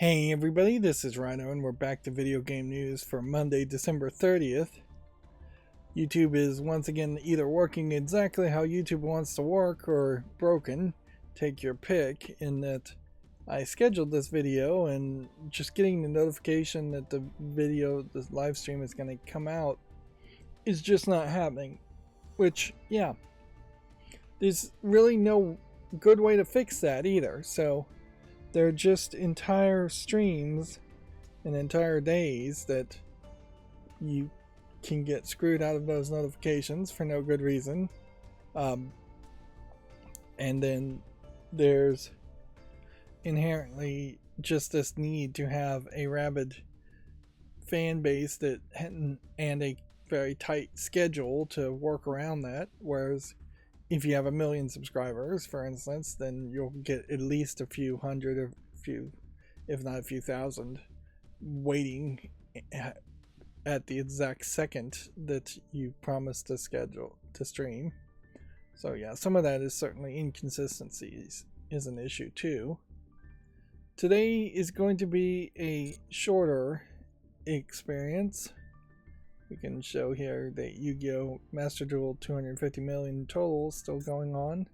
Hey everybody, this is Rydo and we're back to video game news for Monday, December 30th. YouTube is once again either working exactly how YouTube wants to work or broken. Take your pick, in that I scheduled this video and just getting the notification that the live stream is going to come out is just not happening. Which, yeah, there's really no good way to fix that either. So they're just entire streams and entire days that you can get screwed out of those notifications for no good reason. And then there's inherently just this need to have a rabid fan base that and a very tight schedule to work around that. Whereas if you have 1 million subscribers, for instance, then you'll get at least a few hundred or if not a few thousand, waiting at the exact second that you promised to stream. So yeah, some of that is certainly inconsistencies is an issue too. Today is going to be a shorter experience. We can show here that Yu-Gi-Oh! Master Duel 250 million total still going on.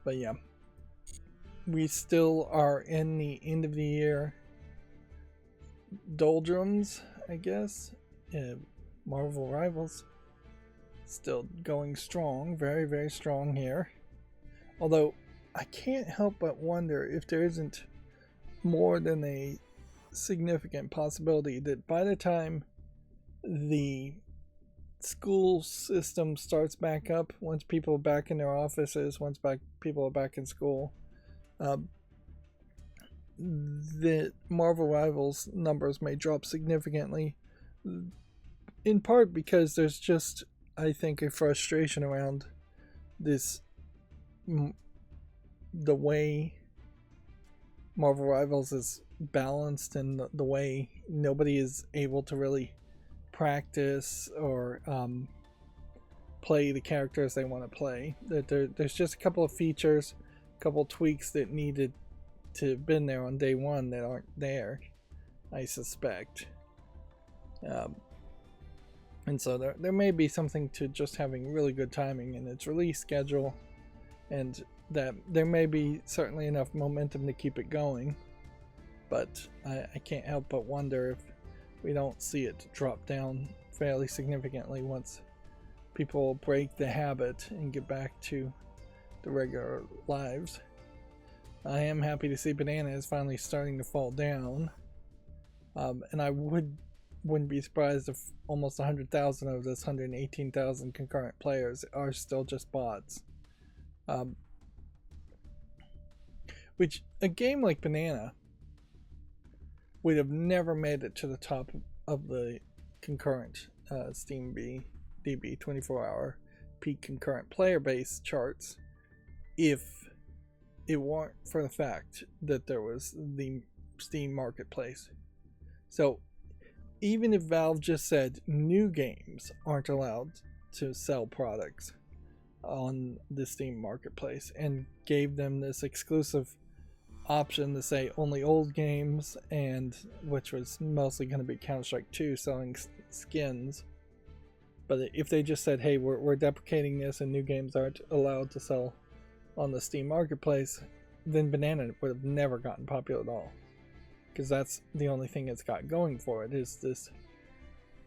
But yeah, we still are in the end of the year doldrums, I guess. Marvel Rivals still going strong, very, very strong here. Although I can't help but wonder if there isn't more than a significant possibility that by the time the school system starts back up, once people are back in their offices, people are back in school, the Marvel Rivals numbers may drop significantly, in part because there's just, I think, a frustration around this, the way Marvel Rivals is balanced and the way nobody is able to really practice or play the characters they want to play. There's just a couple of features, a couple of tweaks that needed to have been there on day one that aren't there, I suspect. And so there may be something to just having really good timing in its release schedule, and that there may be certainly enough momentum to keep it going. But I can't help but wonder if we don't see it drop down fairly significantly once people break the habit and get back to the regular lives. I am happy to see Banana is finally starting to fall down. And I wouldn't be surprised if almost 100,000 of this 118,000 concurrent players are still just bots. Which, a game like Banana would have never made it to the top of the concurrent Steam DB 24-hour peak concurrent player base charts if it weren't for the fact that there was the Steam marketplace. So even if Valve just said new games aren't allowed to sell products on the Steam marketplace and gave them this exclusive option to say only old games, and which was mostly going to be Counter-Strike 2 selling skins, but if they just said, hey, we're deprecating this and new games aren't allowed to sell on the Steam marketplace, then Banana would have never gotten popular at all, because that's the only thing it's got going for it, is this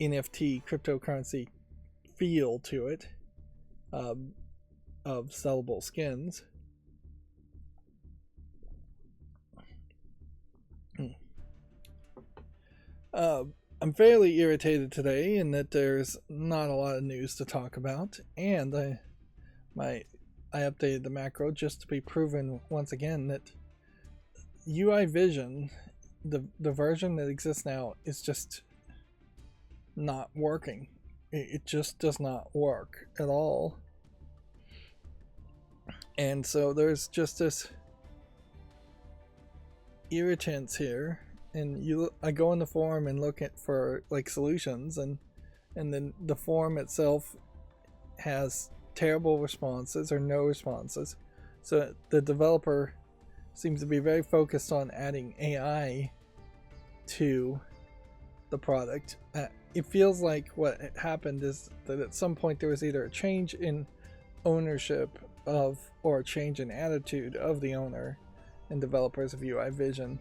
NFT cryptocurrency feel to it, of sellable skins. I'm fairly irritated today in that there's not a lot of news to talk about, and I updated the macro just to be proven once again that UI Vision, the version that exists now, is just not working. It just does not work at all. And so there's just this irritants here, and I go in the forum and look for like solutions, and then the forum itself has terrible responses or no responses. So the developer seems to be very focused on adding AI to the product. It feels like what happened is that at some point there was either a change in ownership of, or a change in attitude of the owner and developers of UI Vision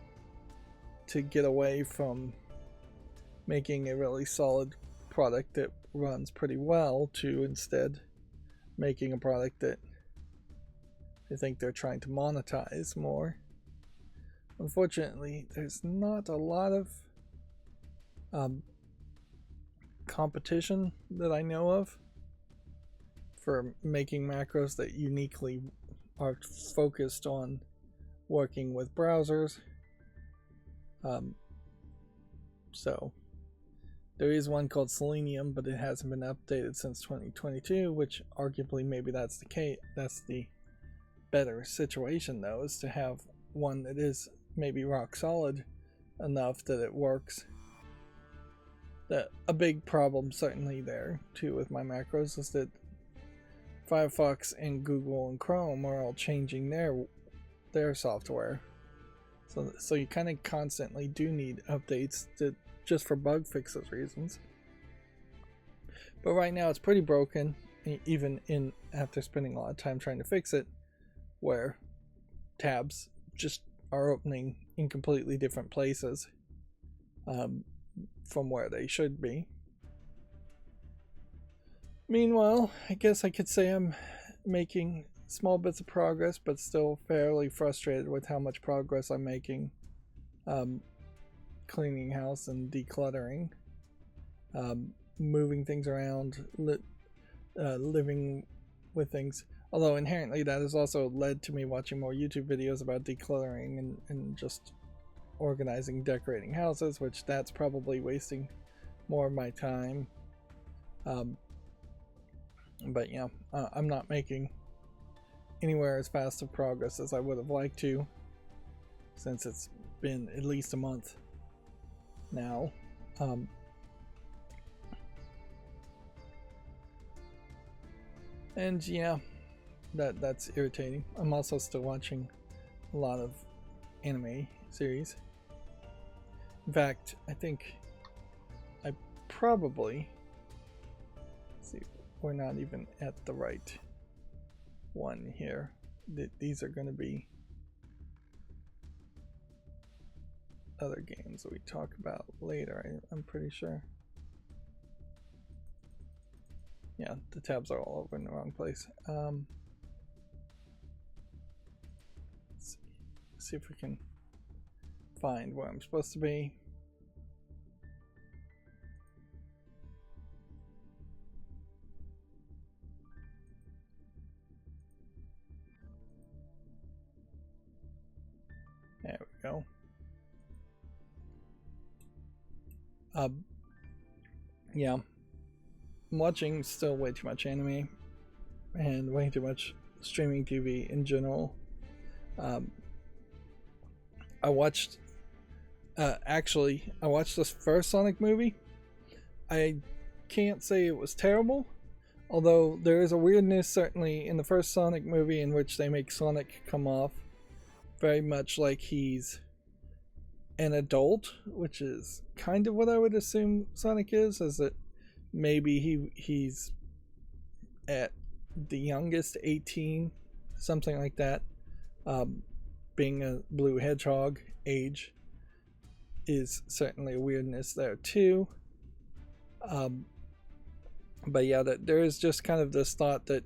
to get away from making a really solid product that runs pretty well to instead making a product that I think they're trying to monetize more. Unfortunately, there's not a lot of competition that I know of for making macros that uniquely are focused on working with browsers. So there is one called Selenium, but it hasn't been updated since 2022, which arguably maybe that's the case. That's the better situation, though, is to have one that is maybe rock solid enough that it works. A big problem certainly there too with my macros is that Firefox and Google and Chrome are all changing their software, so you kind of constantly do need updates to, just for bug fixes reasons. But right now it's pretty broken, even after spending a lot of time trying to fix it, where tabs just are opening in completely different places from where they should be. Meanwhile, I guess I could say I'm making small bits of progress, but still fairly frustrated with how much progress I'm making cleaning house and decluttering, moving things around, living with things. Although inherently that has also led to me watching more YouTube videos about decluttering and just organizing, decorating houses, which that's probably wasting more of my time. But yeah, I'm not making anywhere as fast of progress as I would have liked to, since it's been at least a month now. And yeah, that's irritating. I'm also still watching a lot of anime series. In fact, I think I probably, see, we're not even at the right one here. These are going to be other games that we talk about later, I'm pretty sure. Yeah, the tabs are all over in the wrong place. Let's see if we can find where I'm supposed to be. There we go. Yeah, I'm watching still way too much anime and way too much streaming TV in general. I watched this first Sonic movie. I can't say it was terrible, although there is a weirdness certainly in the first Sonic movie in which they make Sonic come off very much like he's an adult, which is kind of what I would assume Sonic is that maybe he's at the youngest 18, something like that. Being a blue hedgehog age is certainly a weirdness there too. But yeah, that there is just kind of this thought that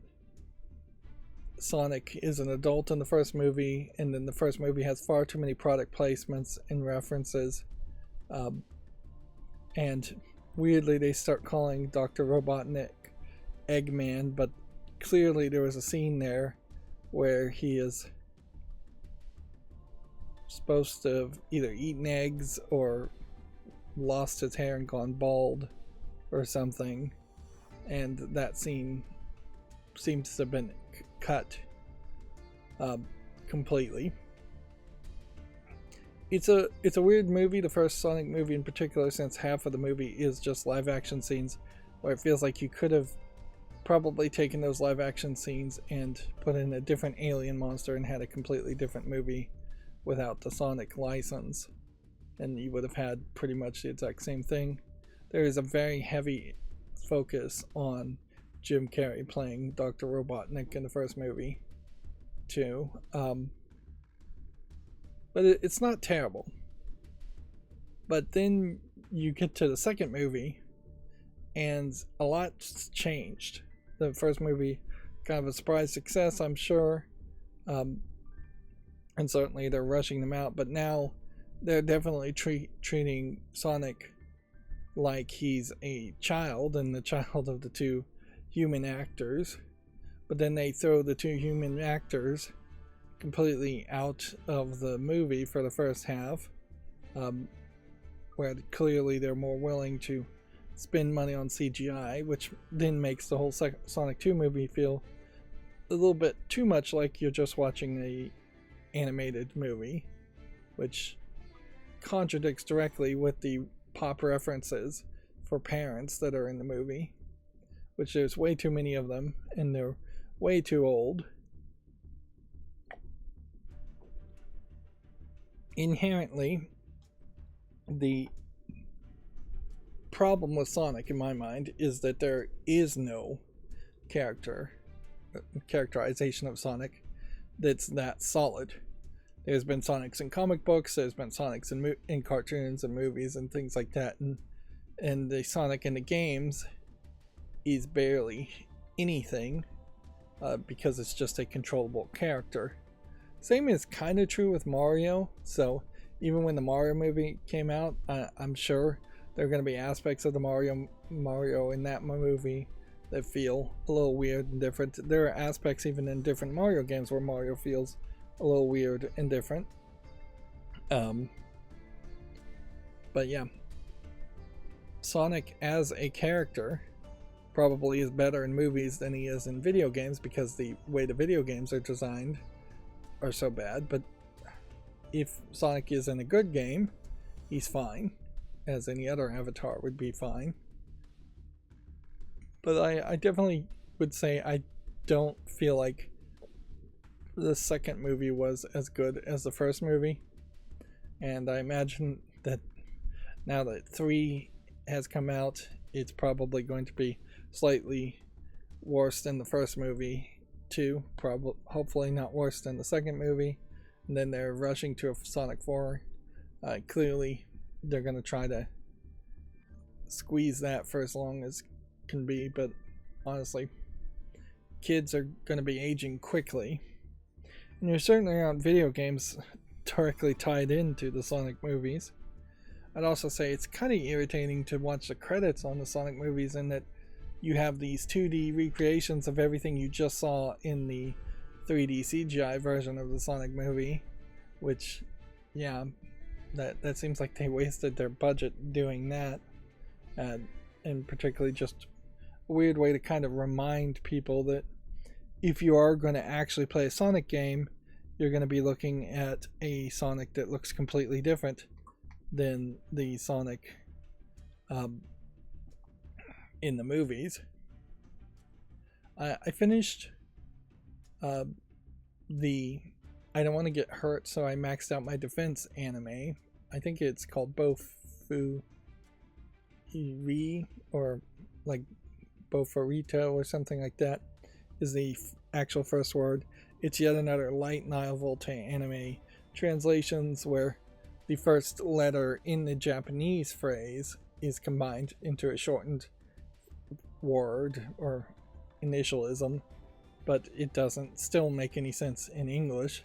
Sonic is an adult in the first movie, and then the first movie has far too many product placements and references. And weirdly, they start calling Dr. Robotnik Eggman, but clearly there was a scene there where he is supposed to have either eaten eggs or lost his hair and gone bald or something, and that scene seems to have been cut completely. It's a weird movie, the first Sonic movie in particular, since half of the movie is just live action scenes, where it feels like you could have probably taken those live action scenes and put in a different alien monster and had a completely different movie without the Sonic license, and you would have had pretty much the exact same thing. There is a very heavy focus on Jim Carrey playing Dr. Robotnik in the first movie too, but it's not terrible. But then you get to the second movie and a lot's changed. The first movie, kind of a surprise success, I'm sure, and certainly they're rushing them out, but now they're definitely treating Sonic like he's a child and the child of the two human actors. But then they throw the two human actors completely out of the movie for the first half, where clearly they're more willing to spend money on CGI, which then makes the whole Sonic 2 movie feel a little bit too much like you're just watching a animated movie, which contradicts directly with the pop references for parents that are in the movie, which there's way too many of them and they're way too old. Inherently, the problem with Sonic, in my mind, is that there is no characterization of Sonic that's that solid. There's been Sonics in comic books, there's been Sonics in cartoons and movies and things like that, and the Sonic in the games is barely anything, because it's just a controllable character. Same is kind of true with Mario. So even when the Mario movie came out, I'm sure there are going to be aspects of the Mario in that movie that feel a little weird and different. There are aspects even in different Mario games where Mario feels a little weird and different. But yeah, Sonic as a character probably is better in movies than he is in video games, because the way the video games are designed are so bad. But if Sonic is in a good game, he's fine, as any other avatar would be fine. But I definitely would say I don't feel like the second movie was as good as the first movie, and I imagine that now that 3 has come out, it's probably going to be slightly worse than the first movie too, hopefully not worse than the second movie. And then they're rushing to a Sonic 4. Clearly they're going to try to squeeze that for as long as can be, but honestly, kids are going to be aging quickly, and there certainly aren't video games directly tied into the Sonic movies. I'd also say it's kind of irritating to watch the credits on the Sonic movies, in that you have these 2D recreations of everything you just saw in the 3D CGI version of the Sonic movie, which, yeah, that seems like they wasted their budget doing that, and particularly just a weird way to kind of remind people that if you are going to actually play a Sonic game, you're going to be looking at a Sonic that looks completely different than the Sonic in the movies. I finished the I don't want to get hurt, so I maxed out my defense anime. I think it's called Bofu Iri, or like Bofarito or something like that is the actual first word. It's yet another light novel to anime translations where the first letter in the Japanese phrase is combined into a shortened word or initialism, but it doesn't still make any sense in English,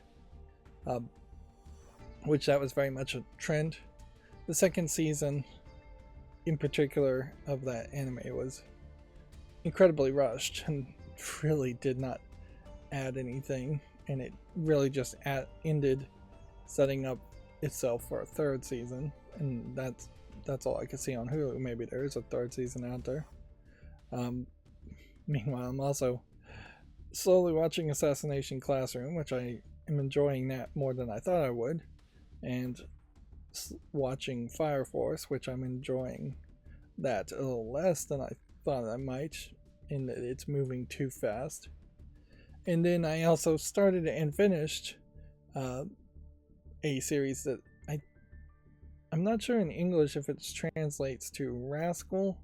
which that was very much a trend. The second season in particular of that anime was incredibly rushed and really did not add anything, and it really just ended setting up itself for a third season, and that's all I could see on Hulu. Maybe there is a third season out there. Meanwhile, I'm also slowly watching Assassination Classroom, which I am enjoying that more than I thought I would, and watching Fire Force, which I'm enjoying that a little less than I thought I might, in that it's moving too fast. And then I also started and finished a series that I'm not sure in English if it translates to Rascal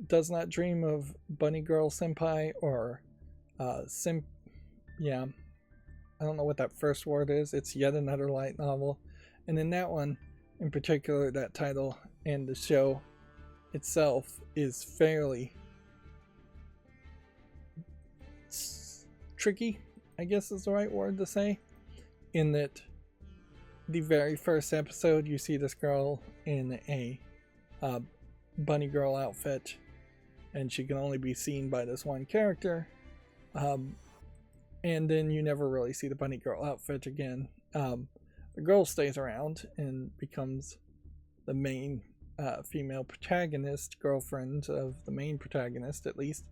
Does Not Dream of Bunny Girl Senpai, or yeah, I don't know what that first word is. It's yet another light novel. And in that one in particular, that title and the show itself is fairly tricky, I guess is the right word to say, in that the very first episode you see this girl in a bunny girl outfit, and she can only be seen by this one character, and then you never really see the bunny girl outfit again. The girl stays around and becomes the main female protagonist, girlfriend of the main protagonist at least.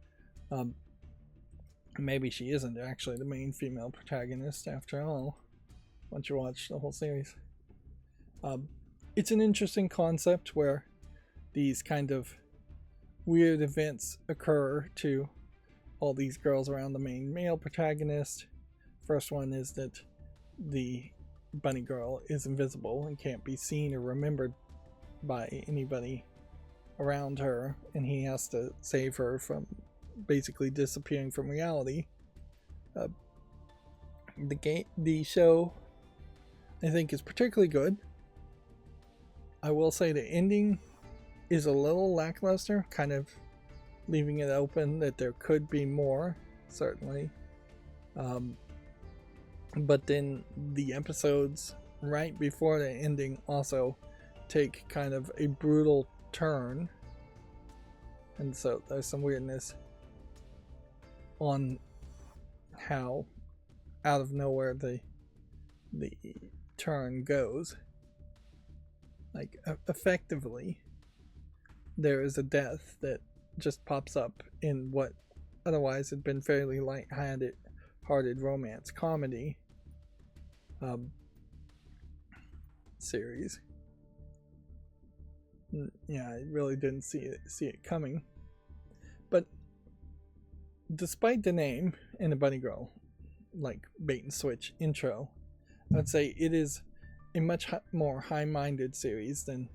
Maybe she isn't actually the main female protagonist after all, once you watch the whole series. It's an interesting concept where these kind of weird events occur to all these girls around the main male protagonist. First one is that the bunny girl is invisible and can't be seen or remembered by anybody around her, and he has to save her from basically disappearing from reality. The show, I think, is particularly good. I will say the ending is a little lackluster, kind of leaving it open that there could be more, certainly. But then the episodes right before the ending also take kind of a brutal turn, and so there's some weirdness on how out of nowhere the turn goes. Like, effectively, there is a death that just pops up in what otherwise had been fairly light-hearted romance comedy series. Yeah, I really didn't see it coming. But despite the name and the bunny girl, like, bait and switch intro, I'd say it is a much more high-minded series than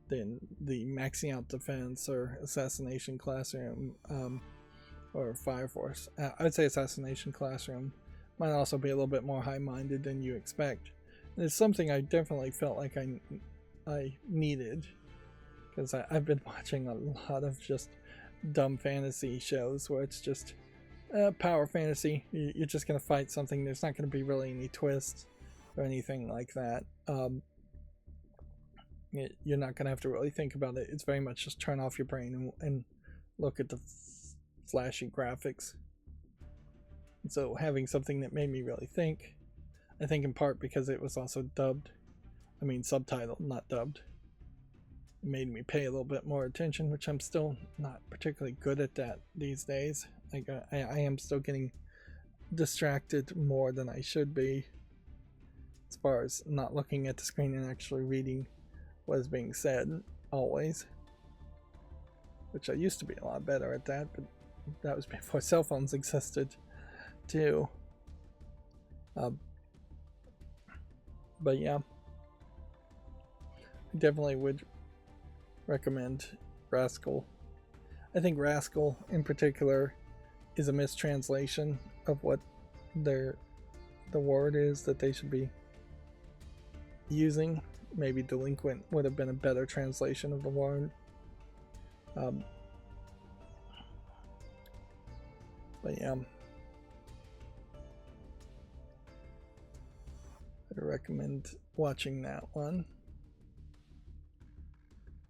the Maxing Out Defense or Assassination Classroom or Fire Force. I'd say Assassination Classroom might also be a little bit more high-minded than you expect. And it's something I definitely felt like I needed, because I've been watching a lot of just dumb fantasy shows where it's just power fantasy. You're just going to fight something. There's not going to be really any twists or anything like that. You're not going to have to really think about it. It's very much just turn off your brain and look at the flashy graphics. And so having something that made me really think, I think in part because it was also subtitled, not dubbed, it made me pay a little bit more attention, which I'm still not particularly good at that these days. Like, I am still getting distracted more than I should be, as far as not looking at the screen and actually reading what is being said always, which I used to be a lot better at that, but that was before cell phones existed too. But yeah, I definitely would recommend Rascal. I think Rascal in particular is a mistranslation of what the word is that they should be using. Maybe delinquent would have been a better translation of the word. But yeah, I'd recommend watching that one.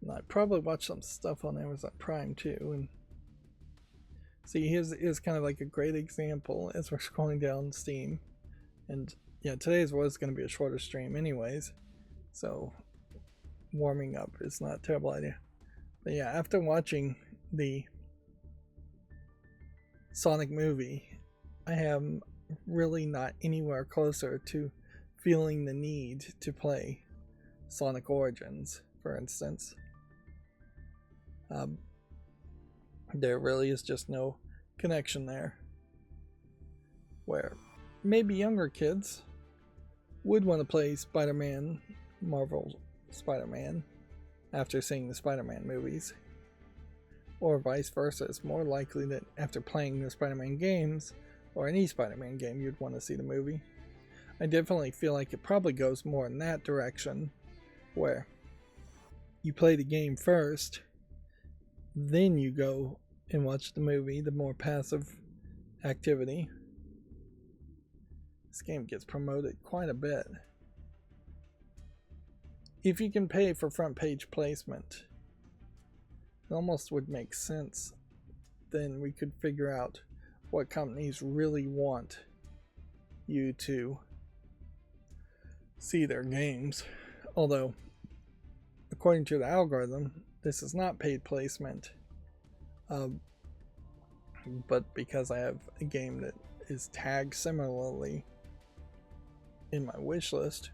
And I'd probably watch some stuff on Amazon Prime too. And see, here's kind of like a great example as we're scrolling down Steam. And yeah, today's was going to be a shorter stream anyways, so warming up is not a terrible idea. But yeah, after watching the Sonic movie, I am really not anywhere closer to feeling the need to play Sonic Origins, for instance. There really is just no connection there, where maybe younger kids would want to play Spider-Man, Marvel Spider-Man, after seeing the Spider-Man movies. Or vice versa. It's more likely that after playing the Spider-Man games, or any Spider-Man game, you'd want to see the movie. I definitely feel like it probably goes more in that direction, where you play the game first, then you go and watch the movie, the more passive activity. This game gets promoted quite a bit. If you can pay for front page placement, it almost would make sense. Then we could figure out what companies really want you to see their games. Although, according to the algorithm, this is not paid placement. But because I have a game that is tagged similarly in my wish list.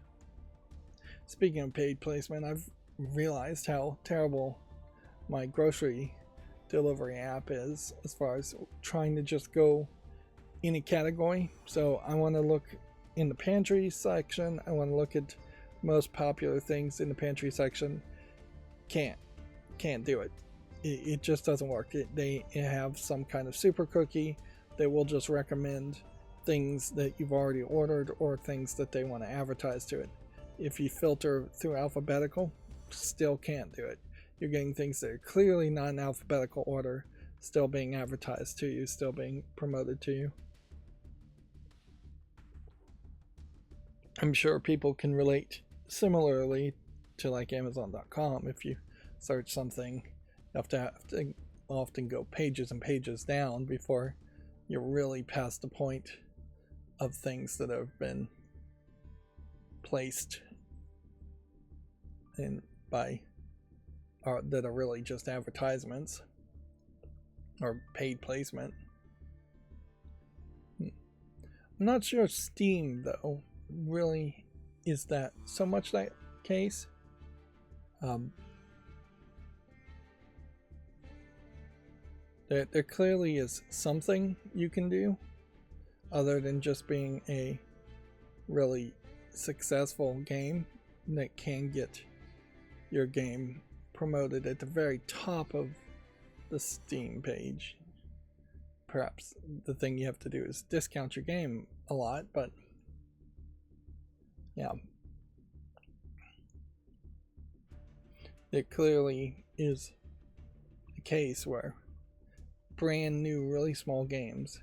Speaking of paid placement, I've realized how terrible my grocery delivery app is as far as trying to just go in a category. So I want to look in the pantry section. I want to look at most popular things in the pantry section. Can't do it. It just doesn't work. They have some kind of super cookie that will just recommend things that you've already ordered or things that they want to advertise to it. If you filter through alphabetical, still can't do it. You're getting things that are clearly not in alphabetical order, still being advertised to you, still being promoted to you. I'm sure people can relate similarly to like Amazon.com. If you search something, you have to often go pages and pages down before you're really past the point of things that have been placed in by that are really just advertisements or paid placement. I'm not sure Steam though really is that so much that case. There clearly is something you can do other than just being a really successful game that can get your game promoted at the very top of the Steam page. Perhaps the thing you have to do is discount your game a lot, but yeah. It clearly is a case where brand new, really small games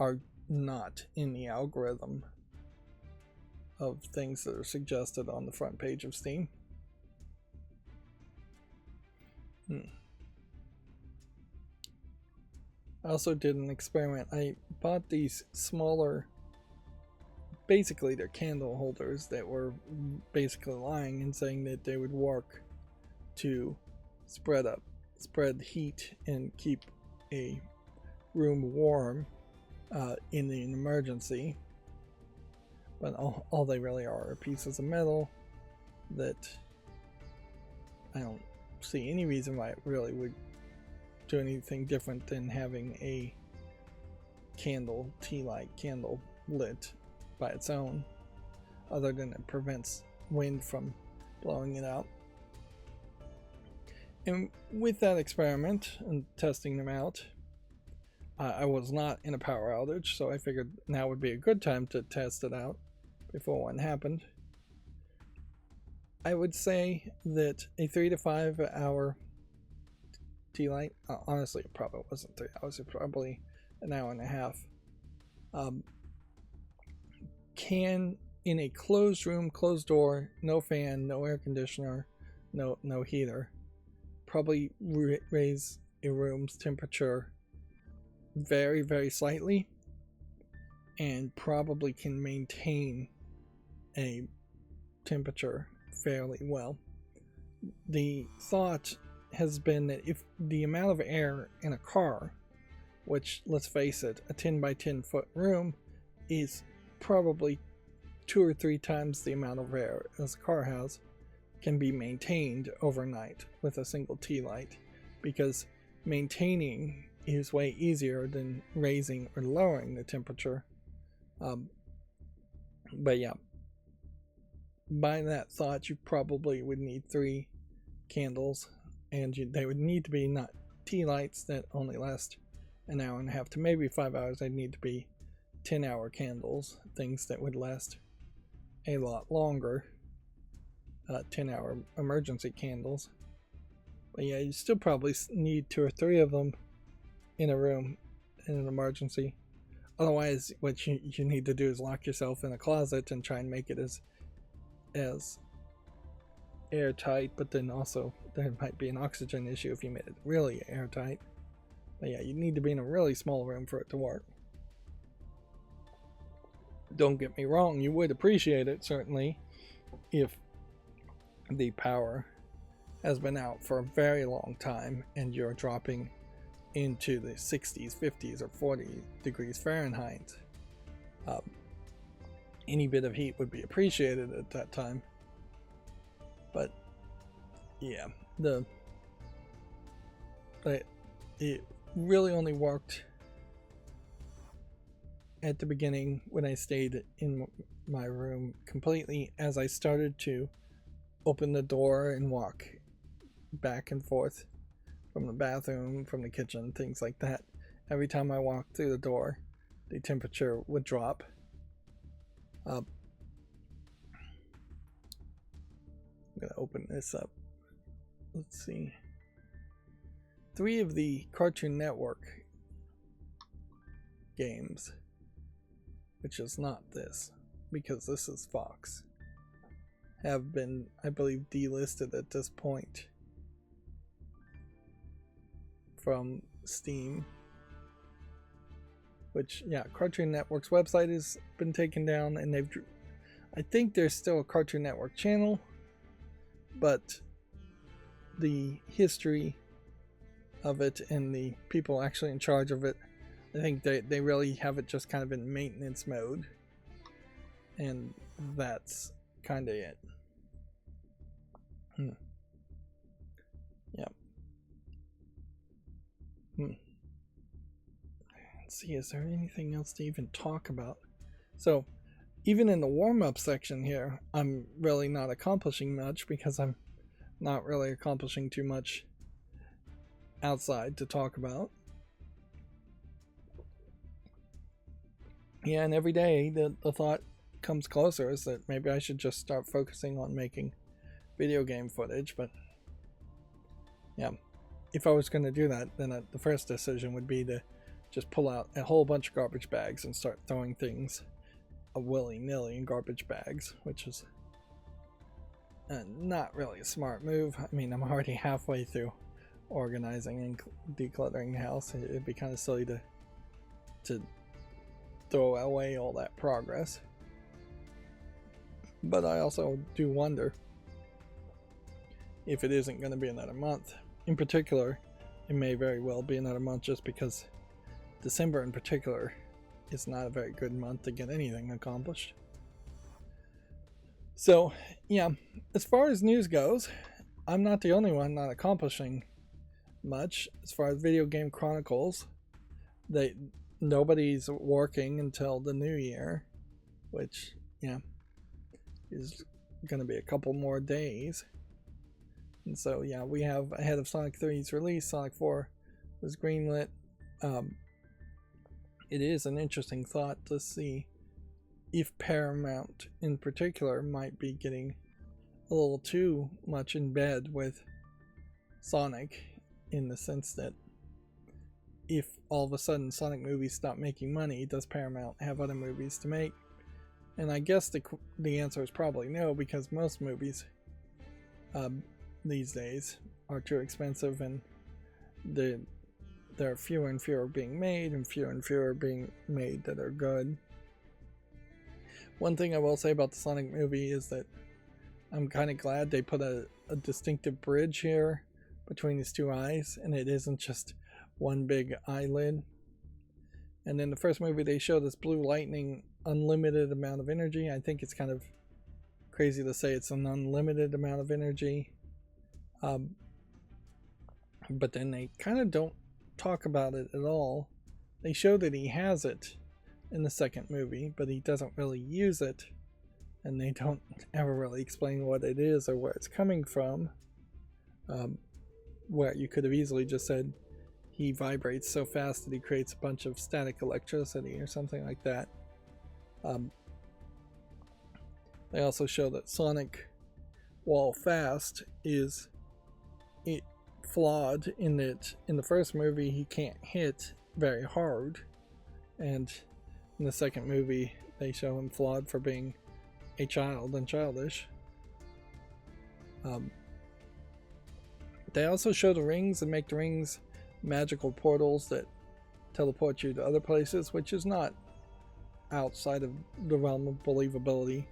are not in the algorithm of things that are suggested on the front page of Steam. I also did an experiment. I bought these smaller, basically they're candle holders that were basically lying and saying that they would work to spread heat and keep a room warm in an emergency. But all they really are pieces of metal that I don't see any reason why it really would do anything different than having a tea light candle lit by its own, other than it prevents wind from blowing it out. And with that experiment and testing them out, I was not in a power outage, so I figured now would be a good time to test it out before one happened. I would say that a 3 to 5 hour tea light, honestly it probably wasn't 3 hours, it was probably an hour and a half, can, in a closed room, closed door, no fan, no air conditioner, no heater, probably raise a room's temperature very, very slightly, and probably can maintain a temperature fairly well. The thought has been that if the amount of air in a car, which, let's face it, a 10 by 10 foot room is probably 2 or 3 times the amount of air as a car has, can be maintained overnight with a single tea light, because maintaining is way easier than raising or lowering the temperature. But yeah, by that thought, you probably would need 3 candles, and they would need to be not tea lights that only last an hour and a half to maybe 5 hours. They'd need to be 10-hour candles, things that would last a lot longer, 10-hour emergency candles. But yeah, you still probably need 2 or 3 of them in a room in an emergency. Otherwise, what you need to do is lock yourself in a closet and try and make it as airtight, but then also there might be an oxygen issue if you made it really airtight. But yeah, you need to be in a really small room for it to work. Don't get me wrong, you would appreciate it certainly if the power has been out for a very long time and you're dropping into the 60s, 50s, or 40 degrees Fahrenheit. Any bit of heat would be appreciated at that time. But yeah, it really only worked at the beginning when I stayed in my room completely. As I started to open the door and walk back and forth from the bathroom, from the kitchen, things like that, every time I walked through the door, the temperature would drop. I'm gonna open this up. Let's see. 3 of the Cartoon Network games, which is not this, because this is Fox, have been, I believe, delisted at this point from Steam. Which, yeah, Cartoon Network's website has been taken down, and I think there's still a Cartoon Network channel, but the history of it and the people actually in charge of it, I think they really have it just kind of in maintenance mode, and that's kind of it. Yep. Let's see, is there anything else to even talk about? So, even in the warm-up section here, I'm really not accomplishing much because I'm not really accomplishing too much outside to talk about. Yeah, and every day the thought comes closer is that maybe I should just start focusing on making video game footage. But yeah, if I was going to do that, then the first decision would be to just pull out a whole bunch of garbage bags and start throwing things willy-nilly in garbage bags, which is not really a smart move. I mean, I'm already halfway through organizing and decluttering the house. It'd be kind of silly to throw away all that progress. But I also do wonder if it isn't going to be another month. In particular, it may very well be another month, just because December in particular is not a very good month to get anything accomplished. So yeah, as far as news goes, I'm not the only one not accomplishing much. As far as Video Game Chronicles, nobody's working until the new year, which yeah is gonna be a couple more days. And so yeah, we have, ahead of Sonic 3's release, Sonic 4 was greenlit. It is an interesting thought to see if Paramount in particular might be getting a little too much in bed with Sonic, in the sense that if all of a sudden Sonic movies stop making money, does Paramount have other movies to make? And I guess the answer is probably no, because most movies these days are too expensive, and there are fewer and fewer being made, and fewer being made that are good. One thing I will say about the Sonic movie is that I'm kind of glad they put a distinctive bridge here between his two eyes, and it isn't just one big eyelid. And in the first movie they show this blue lightning unlimited amount of energy. I think it's kind of crazy to say it's an unlimited amount of energy, but then they kind of don't talk about it at all. They show that he has it in the second movie, but he doesn't really use it and they don't ever really explain what it is or where it's coming from. Where you could have easily just said he vibrates so fast that he creates a bunch of static electricity or something like that. They also show that Sonic, while fast, is flawed in that in the first movie he can't hit very hard, and in the second movie they show him flawed for being a child and childish. They also show the rings and make the rings magical portals that teleport you to other places, which is not outside of the realm of believability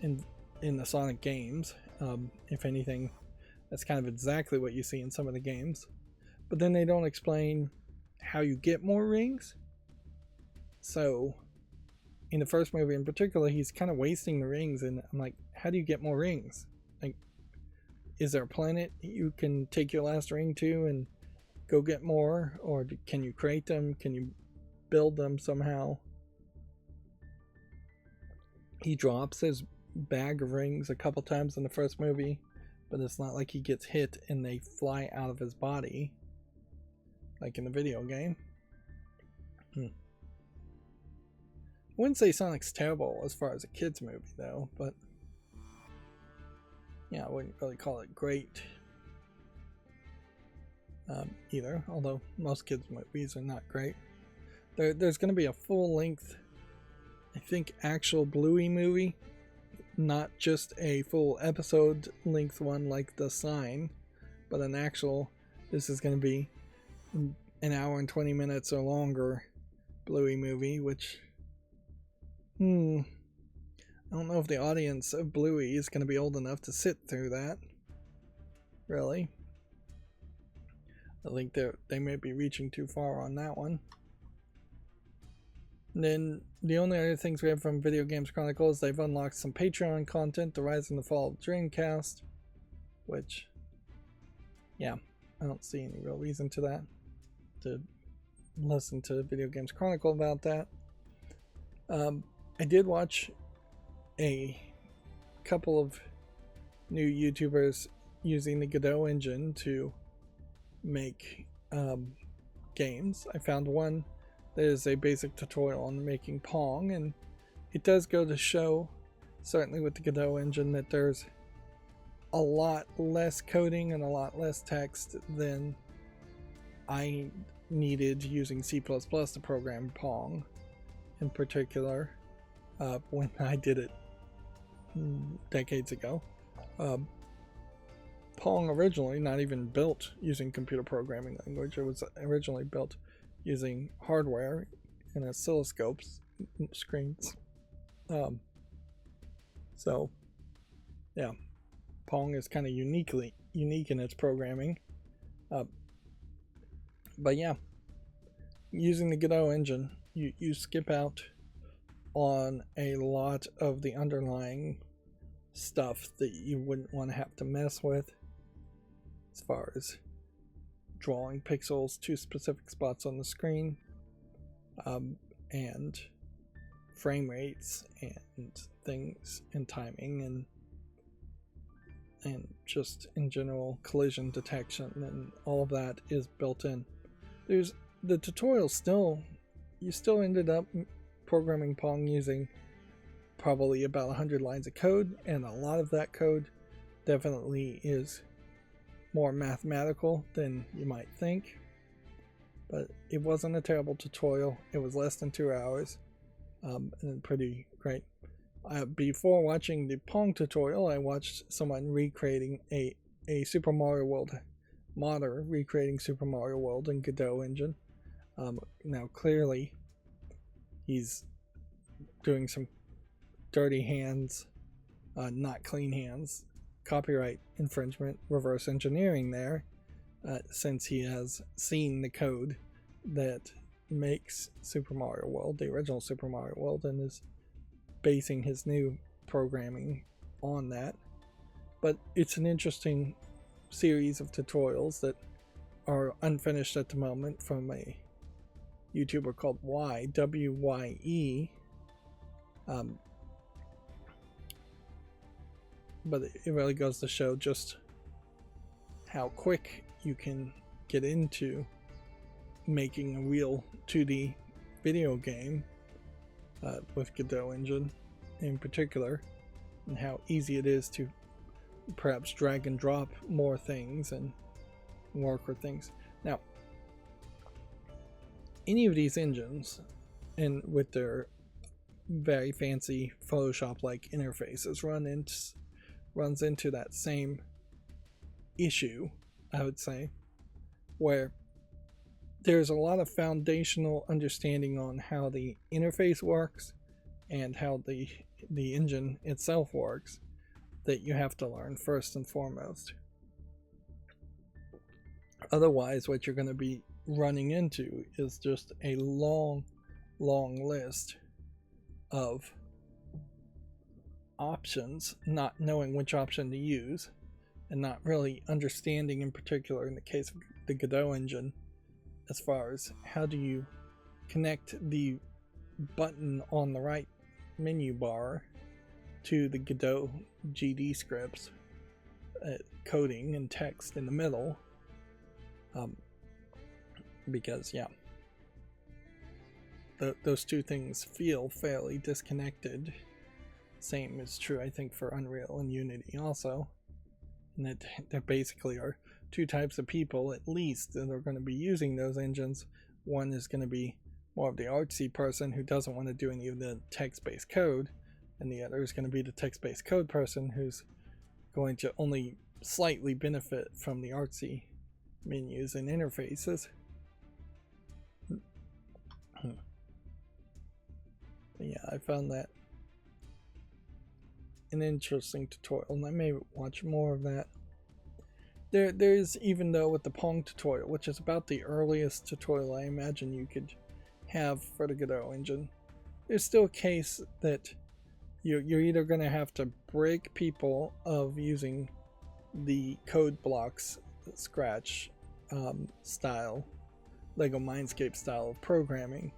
in the Sonic games. If anything, that's kind of exactly what you see in some of the games. But then they don't explain how you get more rings. So in the first movie in particular, he's kind of wasting the rings, and I'm like, how do you get more rings? Like, is there a planet you can take your last ring to and go get more, or can you create them? Can you build them somehow? He drops his bag of rings a couple times in the first movie, but it's not like he gets hit and they fly out of his body like in the video game. I wouldn't say Sonic's terrible as far as a kid's movie though, but yeah, I wouldn't really call it great either, although most kids' movies are not great. There's going to be a full-length, I think, actual Bluey movie, not just a full episode length one like The Sign, but an actual, this is going to be an hour and 20 minutes or longer Bluey movie, which I don't know if the audience of Bluey is going to be old enough to sit through that, really. I think they may be reaching too far on that one. And then the only other things we have from Video Games Chronicle is they've unlocked some Patreon content, The Rise and the Fall of Dreamcast, which, yeah, I don't see any real reason to that, to listen to Video Games Chronicle about that. I did watch a couple of new YouTubers using the Godot engine to make games. I found one that is a basic tutorial on making Pong, and it does go to show, certainly with the Godot engine, that there's a lot less coding and a lot less text than I needed using C++ to program Pong in particular when I did it decades ago. Pong originally not even built using computer programming language. It was originally built using hardware and oscilloscopes screens. So yeah, Pong is kind of unique in its programming. But yeah, using the Godot engine, you skip out on a lot of the underlying stuff that you wouldn't want to have to mess with, as far as drawing pixels to specific spots on the screen, and frame rates and things, and timing, and just in general collision detection, and all of that is built in. There's the tutorial you still ended up programming Pong using probably about 100 lines of code, and a lot of that code definitely is more mathematical than you might think, but it wasn't a terrible tutorial. It was less than 2 hours, and pretty great. Before watching the Pong tutorial, I watched someone recreating a Super Mario World modder, recreating Super Mario World in Godot engine. Now clearly he's doing some dirty hands, not clean hands, copyright infringement, reverse engineering there, since he has seen the code that makes Super Mario World, the original Super Mario World, and is basing his new programming on that. But it's an interesting series of tutorials that are unfinished at the moment from a YouTuber called W-Y-E. but it really goes to show just how quick you can get into making a real 2D video game with Godot engine in particular, and how easy it is to perhaps drag and drop more things and work with things. Now, any of these engines, and with their very fancy Photoshop-like interfaces, runs into that same issue, I would say, where there's a lot of foundational understanding on how the interface works and how the engine itself works that you have to learn first and foremost. Otherwise, what you're going to be running into is just a long list of options, not knowing which option to use, and not really understanding, in particular in the case of the Godot engine, as far as how do you connect the button on the right menu bar to the Godot GD scripts, coding and text in the middle, because yeah, those two things feel fairly disconnected. Same is true, I think, for Unreal and Unity also, and that there basically are two types of people at least that are going to be using those engines. One is going to be more of the artsy person who doesn't want to do any of the text-based code, and the other is going to be the text-based code person who's going to only slightly benefit from the artsy menus and interfaces. Yeah, I found that an interesting tutorial, and I may watch more of that. There's, even though with the Pong tutorial, which is about the earliest tutorial I imagine you could have for the Godot engine, there's still a case that you're either going to have to break people of using the code blocks Scratch style, Lego Mindscape style of programming.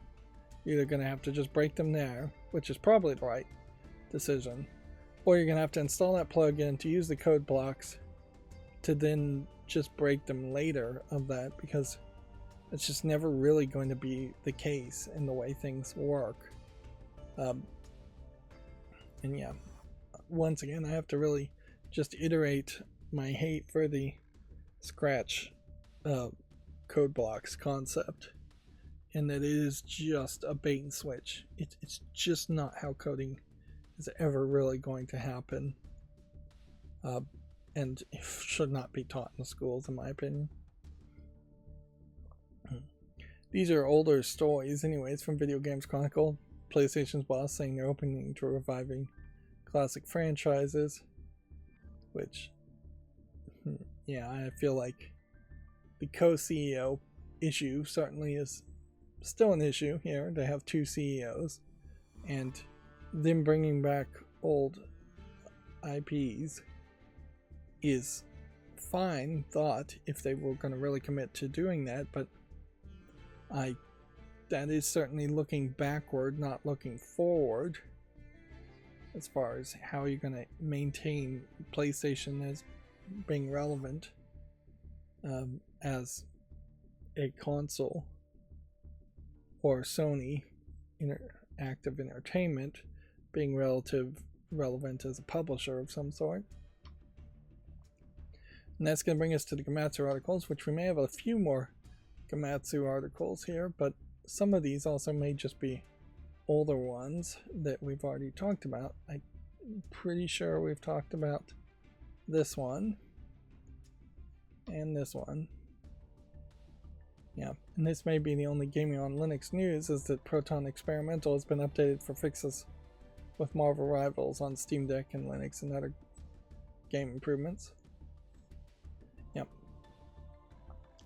You're either going to have to just break them there, which is probably the right decision, or you're going to have to install that plugin to use the code blocks to then just break them later of that, because it's just never really going to be the case in the way things work. And yeah, once again, I have to really just iterate my hate for the Scratch code blocks concept, and that it is just a bait and switch. It's just not how coding is ever really going to happen, and it should not be taught in the schools, in my opinion. These are older stories anyways from Video Games Chronicle. PlayStation's boss saying they're opening to reviving classic franchises, which, yeah, I feel like the co-CEO issue certainly is still an issue here. They have two CEOs, and them bringing back old IPs is fine thought if they were going to really commit to doing that, but that is certainly looking backward, not looking forward, as far as how you're going to maintain PlayStation as being relevant as a console, or Sony Interactive Entertainment being relevant as a publisher of some sort. And that's going to bring us to the Gamatsu articles, which we may have a few more Gamatsu articles here, but some of these also may just be older ones that we've already talked about. I'm pretty sure we've talked about this one and this one. Yeah, and this may be the only Gaming on Linux news, is that Proton Experimental has been updated for fixes with Marvel Rivals on Steam Deck and Linux and other game improvements. Yep.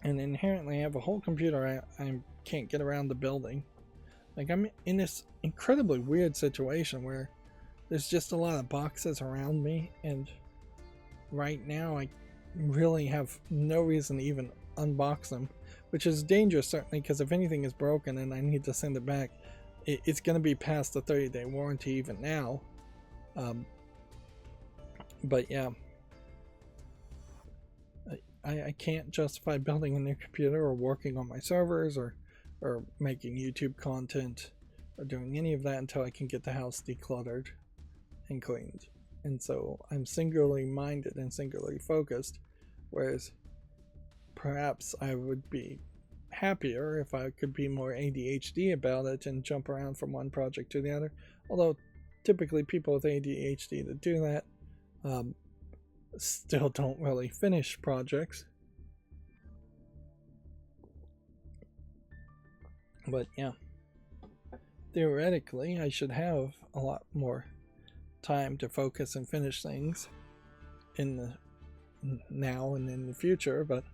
And inherently I have a whole computer I can't get around the building. Like, I'm in this incredibly weird situation where there's just a lot of boxes around me, and right now I really have no reason to even unbox them, which is dangerous certainly, because if anything is broken and I need to send it back, it's going to be past the 30-day warranty even now. But yeah, I can't justify building a new computer or working on my servers or making YouTube content or doing any of that until I can get the house decluttered and cleaned. And so I'm singularly minded and singularly focused, whereas perhaps I would be happier if I could be more ADHD about it and jump around from one project to the other. Although typically people with ADHD that do that still don't really finish projects. But yeah, theoretically I should have a lot more time to focus and finish things in the now and in the future. But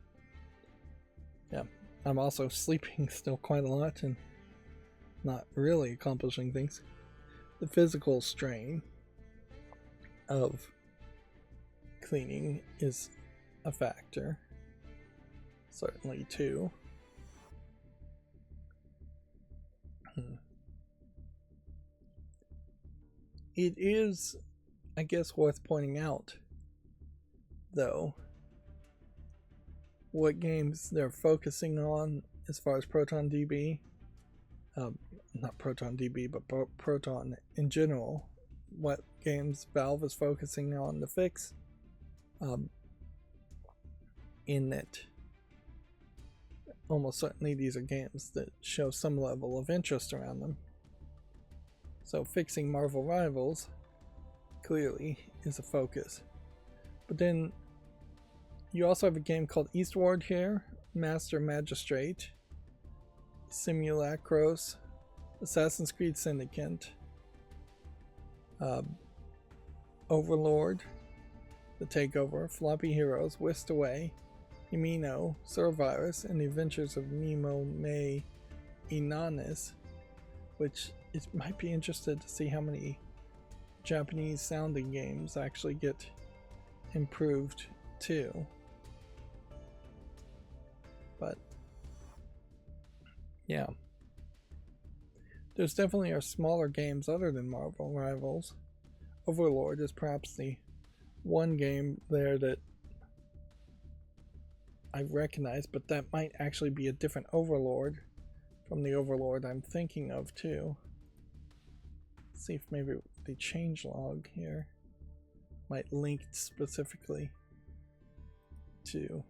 yeah, I'm also sleeping still quite a lot and not really accomplishing things. The physical strain of cleaning is a factor, certainly too. It is, I guess, worth pointing out, though, what games they're focusing on as far as ProtonDB. Not ProtonDB, but Proton in general. What games Valve is focusing on to fix. In that, almost certainly these are games that show some level of interest around them. So fixing Marvel Rivals clearly is a focus. But then you also have a game called Eastward here, Master Magistrate, Simulacros, Assassin's Creed Syndicate, Overlord, The Takeover, Floppy Heroes, Whisked Away, Himino, Survirus, and the Adventures of Nemo May Inanis, which it might be interested to see how many Japanese sounding games actually get improved too. But yeah, there's definitely are smaller games other than Marvel Rivals. Overlord is perhaps the one game there that I recognize, but that might actually be a different Overlord from the Overlord I'm thinking of too. Let's see if maybe the changelog here might link specifically to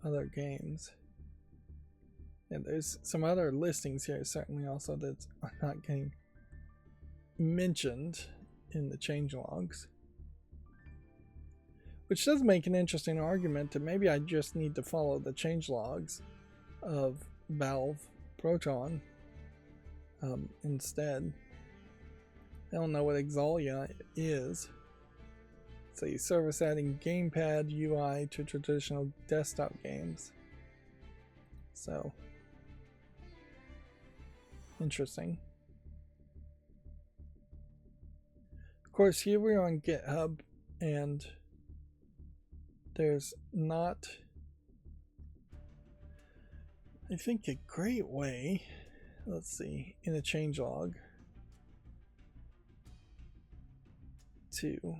other games. And there's some other listings here certainly also that are not getting mentioned in the changelogs, which does make an interesting argument that maybe I just need to follow the changelogs of Valve Proton instead. I don't know what Exalia is. It's a service adding gamepad UI to traditional desktop games. So, interesting. Of course, here we're on GitHub, and there's not, I think, a great way, let's see, in a changelog to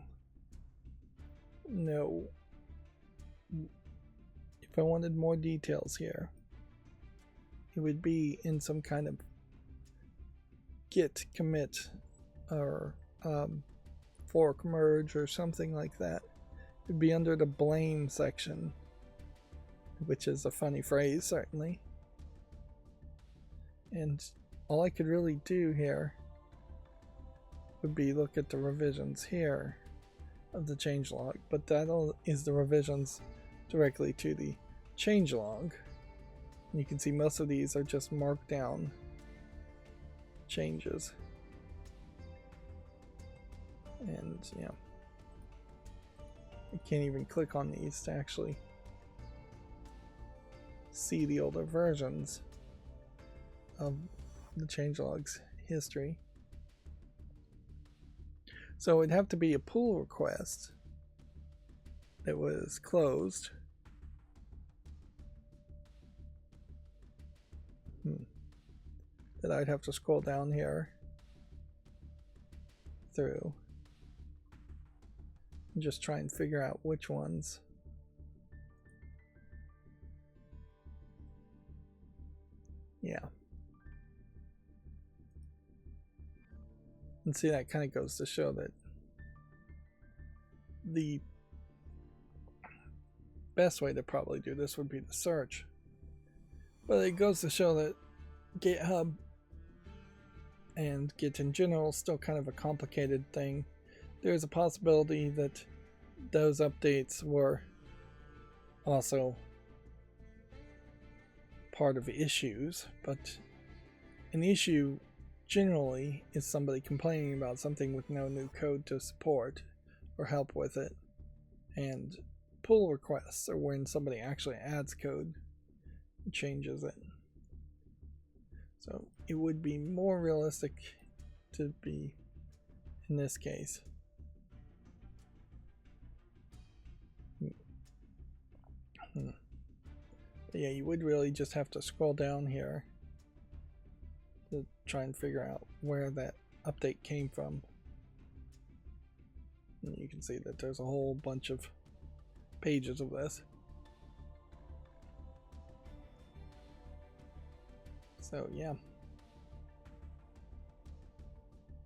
know if I wanted more details here. It would be in some kind of git commit or fork merge or something like that. It would be under the blame section, which is a funny phrase certainly. And all I could really do here would be look at the revisions here of the changelog, but that is the revisions directly to the changelog. And you can see most of these are just marked down changes. And yeah, I can't even click on these to actually see the older versions of the changelog's history. So it'd have to be a pull request that was closed. That I'd have to scroll down here through. and just try and figure out which ones. Yeah. And see, that kind of goes to show that the best way to probably do this would be to search. But it goes to show that GitHub and Git in general is still kind of a complicated thing. There's a possibility that those updates were also part of issues, but an issue generally is somebody complaining about something with no new code to support or help with it, and pull requests are when somebody actually adds code and changes it. So it would be more realistic to be in this case. But yeah, you would really just have to scroll down here to try and figure out where that update came from. And you can see that there's a whole bunch of pages of this. So yeah,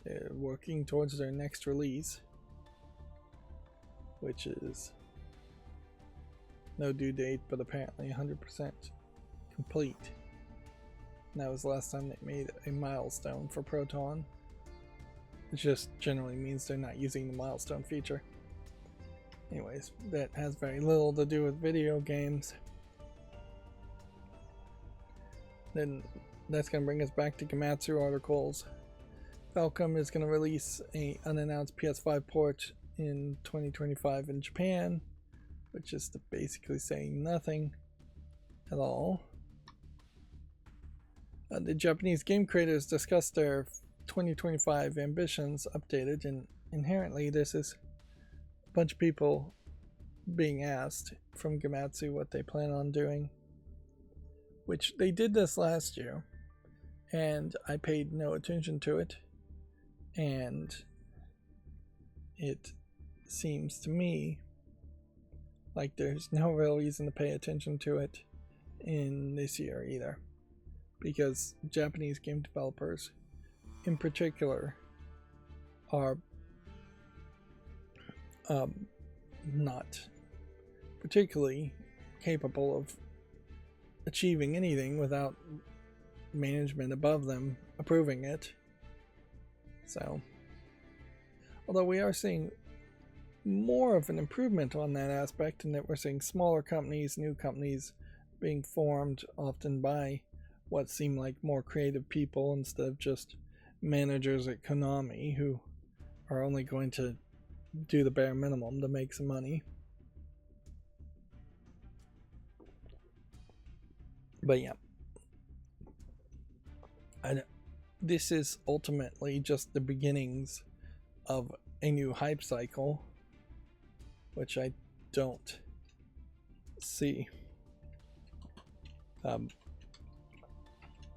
they're working towards their next release, which is no due date, but apparently 100% complete. And that was the last time they made a milestone for Proton. It just generally means they're not using the milestone feature. Anyways, that has very little to do with video games. Then that's going to bring us back to Gematsu articles. Falcom is going to release an unannounced PS5 port in 2025 in Japan, which is to basically saying nothing at all. The Japanese game creators discussed their 2025 ambitions updated, and inherently this is a bunch of people being asked from Gematsu what they plan on doing, which they did this last year, and I paid no attention to it, and it seems to me like there's no real reason to pay attention to it in this year either, because Japanese game developers in particular are not particularly capable of achieving anything without management above them approving it. So, although we are seeing more of an improvement on that aspect, in that we're seeing smaller companies, new companies being formed often by what seem like more creative people instead of just managers at Konami who are only going to do the bare minimum to make some money. But yeah, this is ultimately just the beginnings of a new hype cycle, which I don't see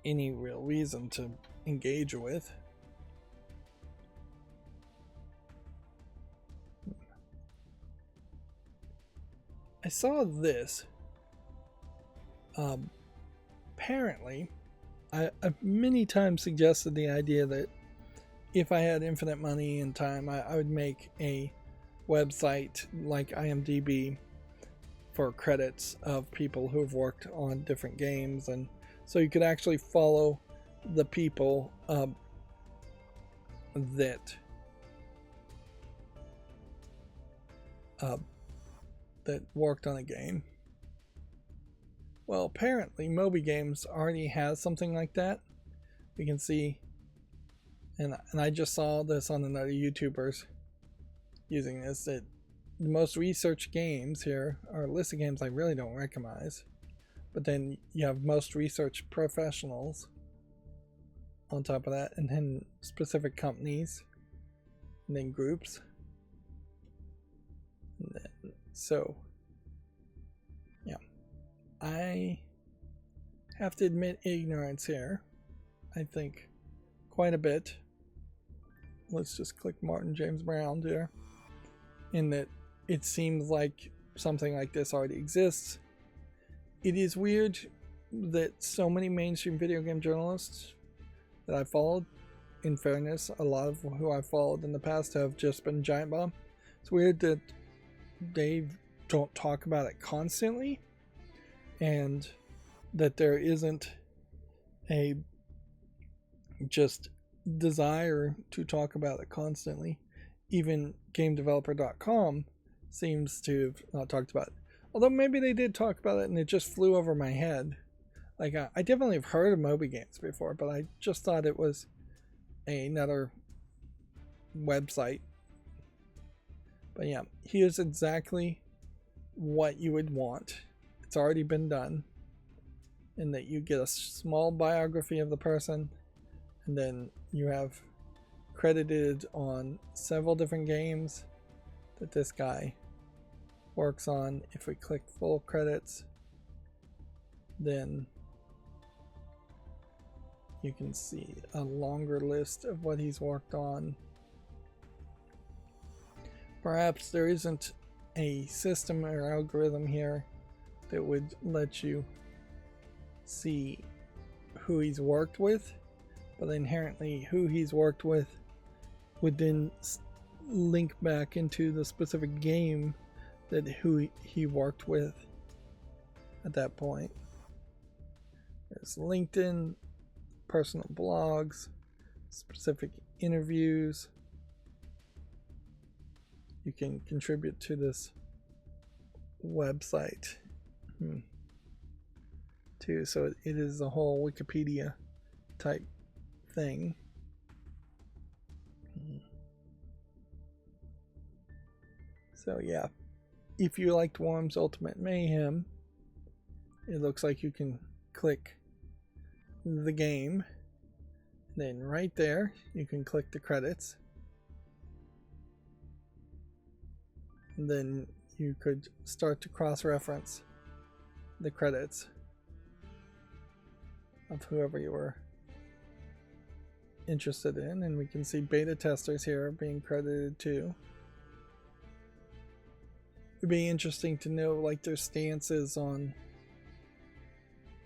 any real reason to engage with. I saw this. Apparently, I've many times suggested the idea that if I had infinite money and time, I would make a website like IMDb for credits of people who have worked on different games, and so you could actually follow the people that worked on a game. Well, apparently Moby Games already has something like that. We can see, and I just saw this on another YouTuber's using this, that the most researched games here are a list of games I really don't recognize, but then you have most researched professionals on top of that, and then specific companies, and then groups. And then, so yeah, I have to admit ignorance here, I think, quite a bit. Let's just click Martin James Brown here, in that it seems like something like this already exists. It is weird that so many mainstream video game journalists that I followed, in fairness, a lot of who I followed in the past have just been Giant Bomb. It's weird that they don't talk about it constantly, and that there isn't a just desire to talk about it constantly. Even GameDeveloper.com seems to have not talked about it. Although maybe they did talk about it and it just flew over my head. Like, I definitely have heard of Moby Games before, but I just thought it was another website. But yeah, here's exactly what you would want. It's already been done. And that you get a small biography of the person, and then you have credited on several different games that this guy works on. If we click full credits, then you can see a longer list of what he's worked on. Perhaps there isn't a system or algorithm here that would let you see who he's worked with, but inherently who he's worked with would then link back into the specific game that who he worked with at that point. There's LinkedIn, personal blogs, specific interviews. You can contribute to this website too, so it is a whole Wikipedia type thing. So yeah, if you liked Worm's Ultimate Mayhem, it looks like you can click the game, then right there you can click the credits, and then you could start to cross-reference the credits of whoever you were interested in, and we can see beta testers here being credited too. It'd be interesting to know like their stances on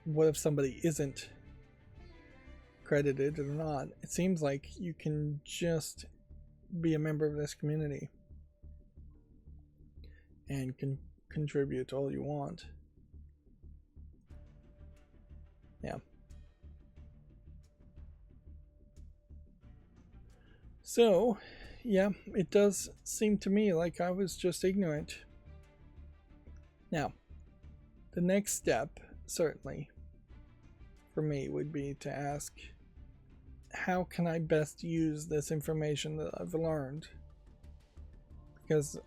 what if somebody isn't credited or not. It seems like you can just be a member of this community and can contribute all you want. Yeah. So, yeah, it does seem to me like I was just ignorant. Now, the next step, certainly, for me would be to ask, how can I best use this information that I've learned? Because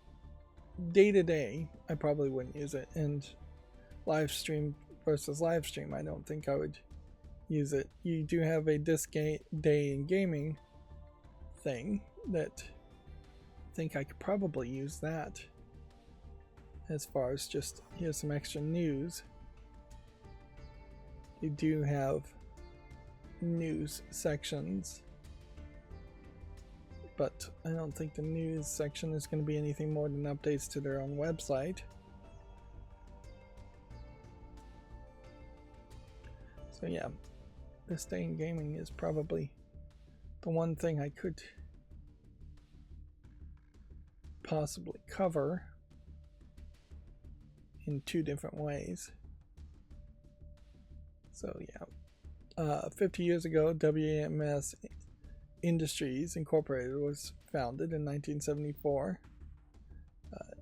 day to day, I probably wouldn't use it, and live stream versus live stream, I don't think I would use it. You do have a This Day in Gaming thing that I think I could probably use that as far as just here's some extra news. You do have news sections, but I don't think the news section is going to be anything more than updates to their own website. So yeah, This Day in Gaming is probably the one thing I could possibly cover in two different ways. So yeah, 50 years ago, WMS Industries Incorporated was founded in 1974.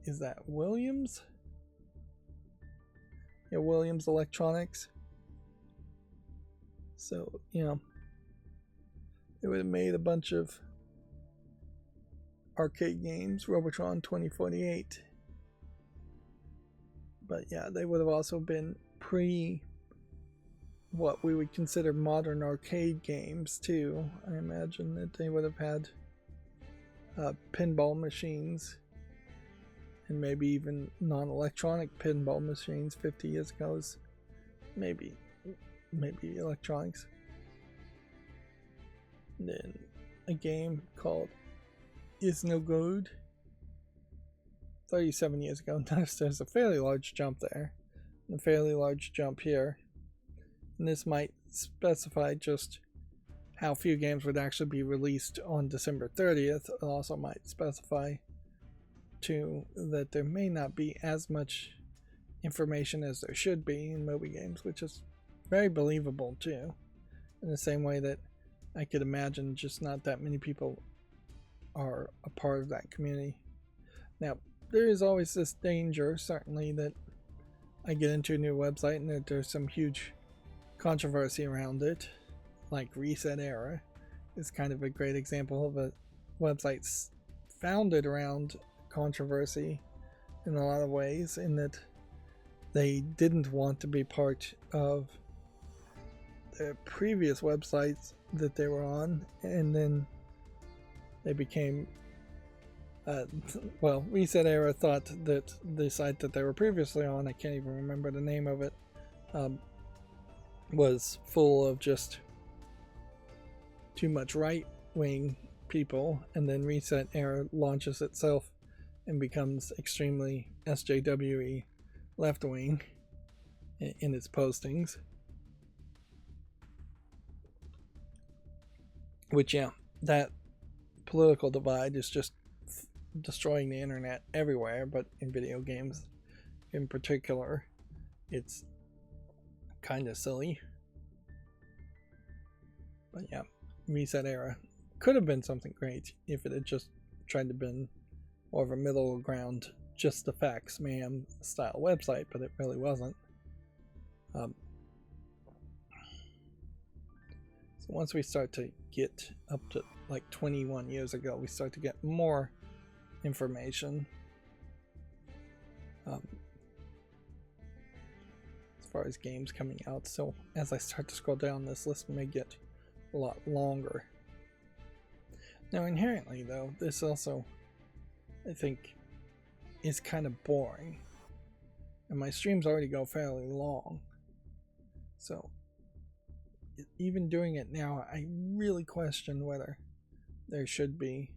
Is that Williams? Yeah, Williams Electronics. So, you know, it would have made a bunch of arcade games, Robotron 2048. But yeah, they would have also been pre what we would consider modern arcade games too. I imagine that they would have had pinball machines, and maybe even non-electronic pinball machines 50 years ago. Maybe electronics. And then a game called Is No Good. 37 years ago. Notice there's a fairly large jump there, and a fairly large jump here. And this might specify just how few games would actually be released on December 30th. It also might specify too that there may not be as much information as there should be in mobile games, which is very believable too, in the same way that I could imagine just not that many people are a part of that community. Now, there is always this danger, certainly, that I get into a new website and that there's some huge controversy around it, like Reset Era is kind of a great example of a website founded around controversy in a lot of ways, in that they didn't want to be part of the previous websites that they were on, and then they became well, Reset Era thought that the site that they were previously on, I can't even remember the name of it, was full of just too much right-wing people, and then Reset Era launches itself and becomes extremely SJW-y left-wing in its postings. Which, yeah, that political divide is just destroying the internet everywhere, but in video games in particular, it's kind of silly. But yeah, Reset Era could have been something great if it had just tried to be more of a middle ground, just the facts ma'am style website, but it really wasn't. So once we start to get up to like 21 years ago, we start to get more information as far as games coming out. So as I start to scroll down, this list may get a lot longer. Now inherently though, this also, I think, is kind of boring, and my streams already go fairly long, so even doing it now, I really question whether there should be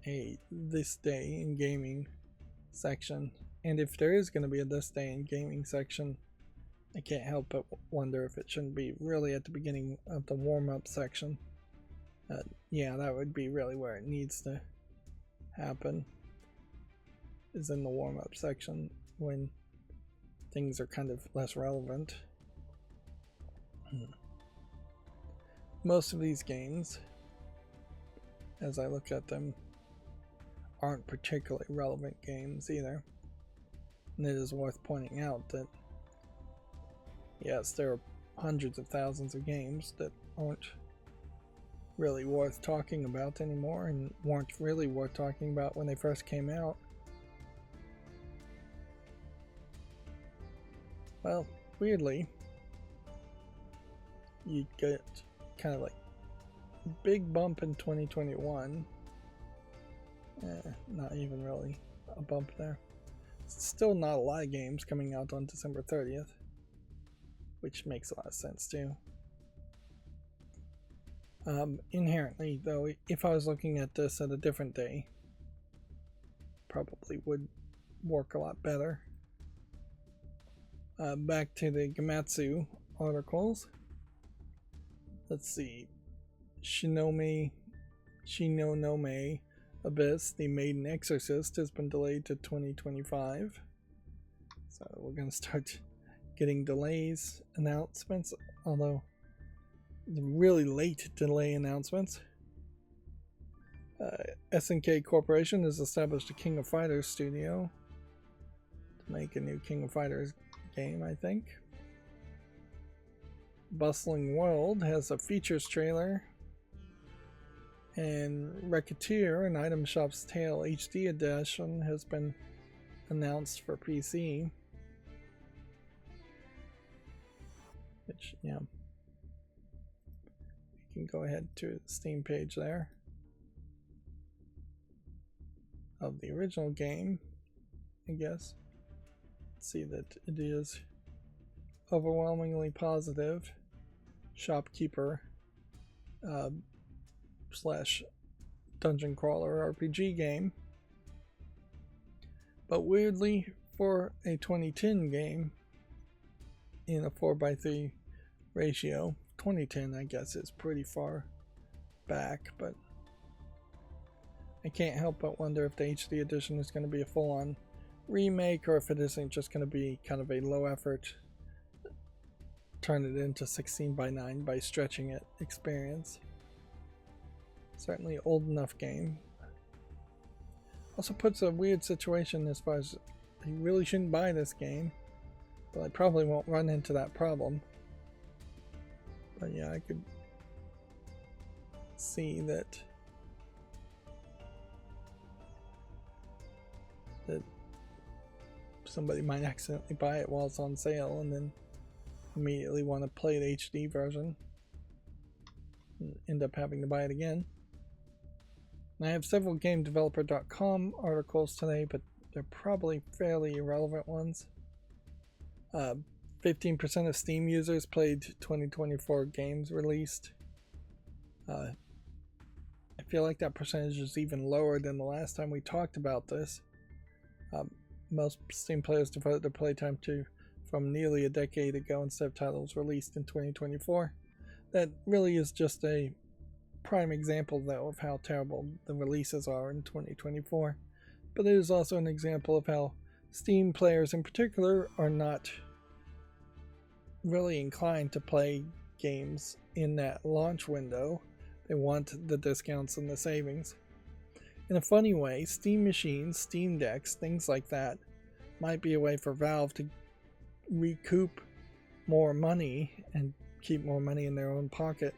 a This Day in Gaming section. And if there is going to be a This Day in Gaming section, I can't help but wonder if it shouldn't be really at the beginning of the warm-up section. Yeah, that would be really where it needs to happen, is in the warm-up section when things are kind of less relevant. Most of these games, as I look at them, aren't particularly relevant games either. And it is worth pointing out that, yes, there are hundreds of thousands of games that aren't really worth talking about anymore, and weren't really worth talking about when they first came out. Well, weirdly, you get kind of like a big bump in 2021. Not even really a bump there. Still not a lot of games coming out on December 30th, which makes a lot of sense too. Inherently though, if I was looking at this at a different day, probably would work a lot better. Back to the Gematsu articles. Let's see. Shinonome Abyss, the Maiden Exorcist, has been delayed to 2025. So we're going to start getting delays announcements, although really late delay announcements. SNK Corporation has established a King of Fighters studio to make a new King of Fighters game, I think. Bustling World has a features trailer, and Racketeer, an Item Shop's Tale HD edition, has been announced for PC. Which, yeah, you can go ahead to the Steam page there of the original game, I guess. See that it is overwhelmingly positive. Shopkeeper slash dungeon crawler RPG game. But weirdly, for a 2010 game in a 4:3 ratio, 2010 I guess is pretty far back, but I can't help but wonder if the HD edition is going to be a full-on remake or if it isn't just going to be kind of a low effort, turn it into 16:9 by stretching it experience. Certainly old enough game. Also puts a weird situation as far as you really shouldn't buy this game, but I probably won't run into that problem. But yeah, I could see that somebody might accidentally buy it while it's on sale and then immediately want to play the HD version and end up having to buy it again. And I have several GameDeveloper.com articles today, but they're probably fairly irrelevant ones. 15% of Steam users played 2024 games released. I feel like that percentage is even lower than the last time we talked about this. Most Steam players devote their playtime to from nearly a decade ago instead of titles released in 2024. That really is just a prime example, though, of how terrible the releases are in 2024. But it is also an example of how Steam players in particular are not really inclined to play games in that launch window. They want the discounts and the savings. In a funny way, Steam machines, Steam Decks, things like that might be a way for Valve to recoup more money and keep more money in their own pocket,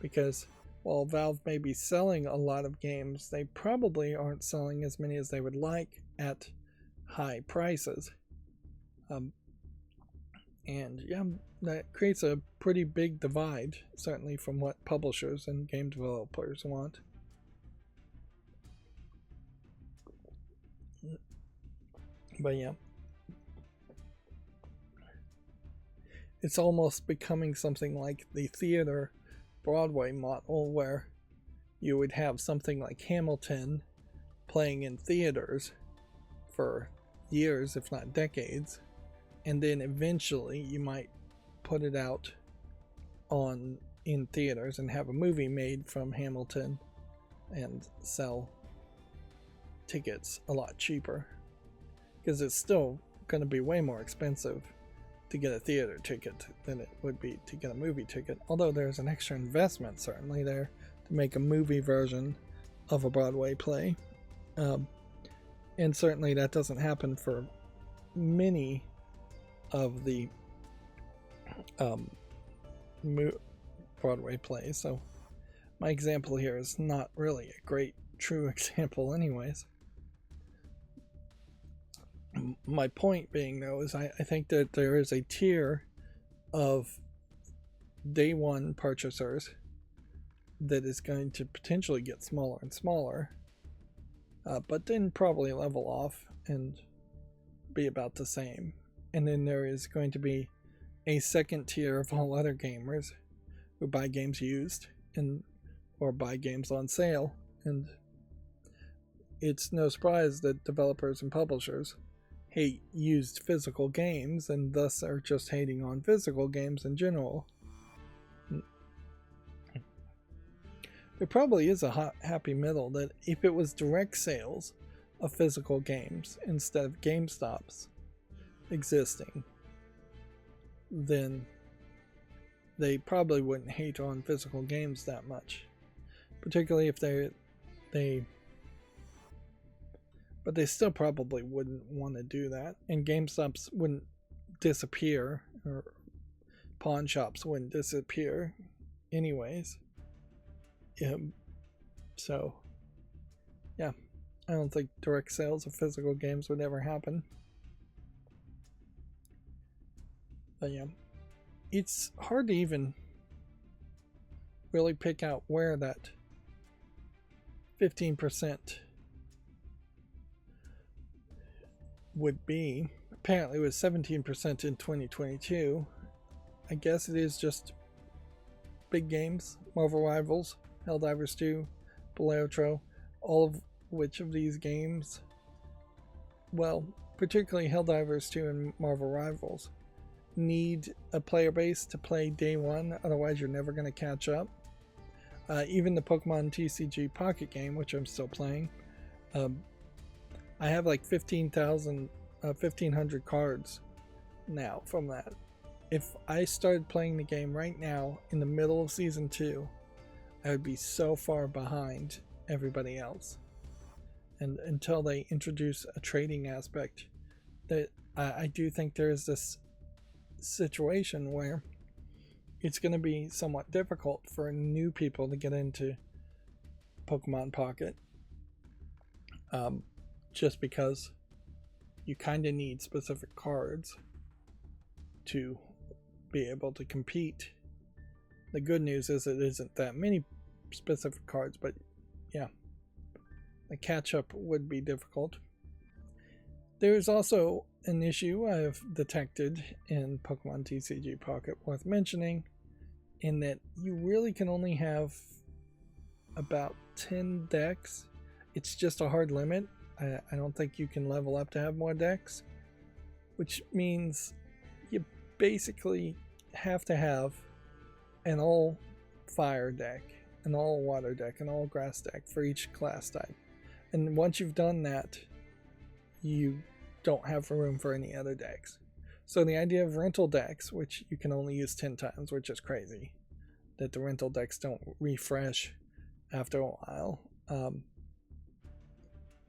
because while Valve may be selling a lot of games, they probably aren't selling as many as they would like at high prices. And yeah, that creates a pretty big divide, certainly from what publishers and game developers want. But yeah, it's almost becoming something like the theater Broadway model, where you would have something like Hamilton playing in theaters for years, if not decades, and then eventually you might put it out in theaters and have a movie made from Hamilton and sell tickets a lot cheaper, because it's still going to be way more expensive to get a theater ticket than it would be to get a movie ticket, although there's an extra investment certainly there to make a movie version of a Broadway play, and certainly that doesn't happen for many of the Broadway plays. So my example here is not really a great true example anyways. My point being, though, is I think that there is a tier of day one purchasers that is going to potentially get smaller and smaller, but then probably level off and be about the same. And then there is going to be a second tier of all other gamers who buy games used or buy games on sale. And it's no surprise that developers and publishers hate used physical games and thus are just hating on physical games in general. There probably is a happy middle that if it was direct sales of physical games instead of GameStops existing, then they probably wouldn't hate on physical games that much, particularly if but they still probably wouldn't want to do that, and GameStops wouldn't disappear, or pawn shops wouldn't disappear anyways. So yeah, I don't think direct sales of physical games would ever happen. But yeah, it's hard to even really pick out where that 15% would be. Apparently it was 17% in 2022. I guess it is just big games, Marvel Rivals, Helldivers 2, Baleotro, all of which of these games well, particularly Helldivers 2 and Marvel Rivals, need a player base to play day one, otherwise you're never going to catch up. Even the Pokemon TCG Pocket game, which I'm still playing, I have like 1,500 cards now from that. If I started playing the game right now in the middle of Season 2, I would be so far behind everybody else. And until they introduce a trading aspect, that I do think there is this situation where it's going to be somewhat difficult for new people to get into Pokemon Pocket, just because you kind of need specific cards to be able to compete. The good news is it isn't that many specific cards, but yeah, the catch up would be difficult. There's also an issue I've detected in Pokemon TCG Pocket worth mentioning, in that you really can only have about 10 decks. It's just a hard limit. I don't think you can level up to have more decks, which means you basically have to have an all fire deck, an all water deck, an all grass deck for each class type. And once you've done that, you don't have room for any other decks. So the idea of rental decks, which you can only use 10 times, which is crazy, that the rental decks don't refresh after a while,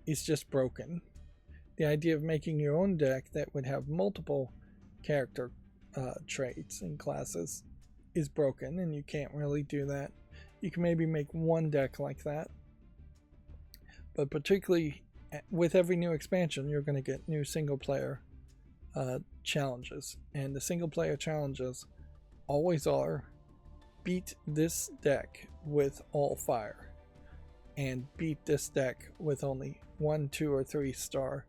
is just broken. The idea of making your own deck that would have multiple character traits and classes is broken, and you can't really do that. You can maybe make one deck like that, but particularly with every new expansion, you're going to get new single player challenges, and the single player challenges always are: beat this deck with all fire, and beat this deck with only 1, 2, or 3 star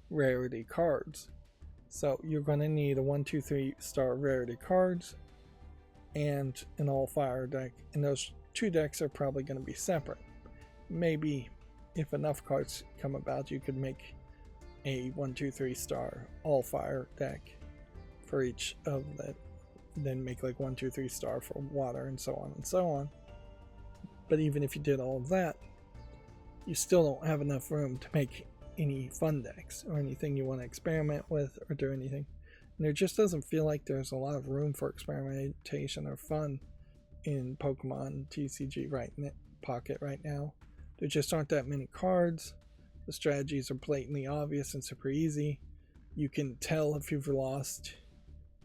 rarity cards. So you're going to need a 1, 2, 3 star rarity cards and an all fire deck, and those two decks are probably going to be separate. Maybe if enough cards come about, you could make a 1, 2, 3 star all fire deck for each of that, then make like 1, 2, 3 star for water, and so on and so on. But even if you did all of that, you still don't have enough room to make any fun decks or anything you want to experiment with or do anything. And there just doesn't feel like there's a lot of room for experimentation or fun in Pokemon TCG Pocket right now. There just aren't that many cards. The strategies are blatantly obvious and super easy. You can tell if you've lost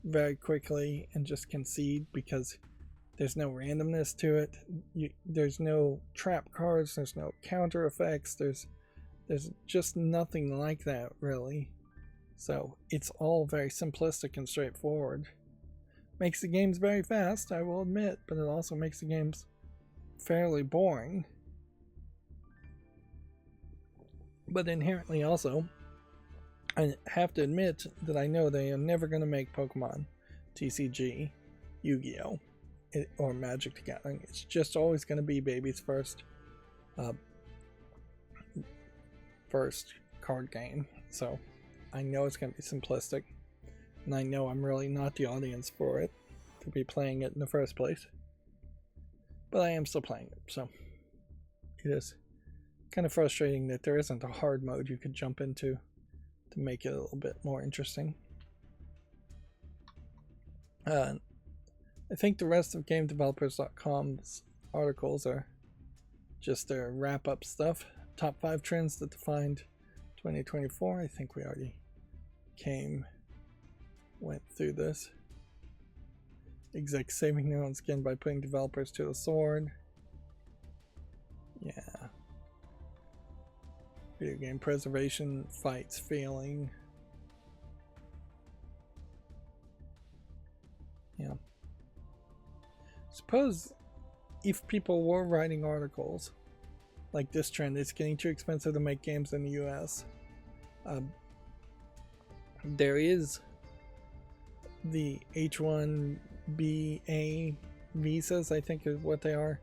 very quickly and just concede, because there's no randomness to it. There's no trap cards, there's no counter effects, there's just nothing like that, really. So it's all very simplistic and straightforward. Makes the games very fast, I will admit, but it also makes the games fairly boring. But inherently also, I have to admit that I know they are never going to make Pokemon TCG, Yu-Gi-Oh! Or Magic the Gathering. It's just always going to be baby's first card game. So I know it's going to be simplistic, and I know I'm really not the audience for it to be playing it in the first place. But I am still playing it, so it is kind of frustrating that there isn't a hard mode you could jump into to make it a little bit more interesting. I think the rest of GameDevelopers.com's articles are just their wrap-up stuff. Top 5 trends that defined 2024. I think we already went through this. Execs saving their own skin by putting developers to the sword. Yeah. Video game preservation fights failing. Yeah. Suppose if people were writing articles like this trend, it's getting too expensive to make games in the US. There is the H1BA visas, I think is what they are.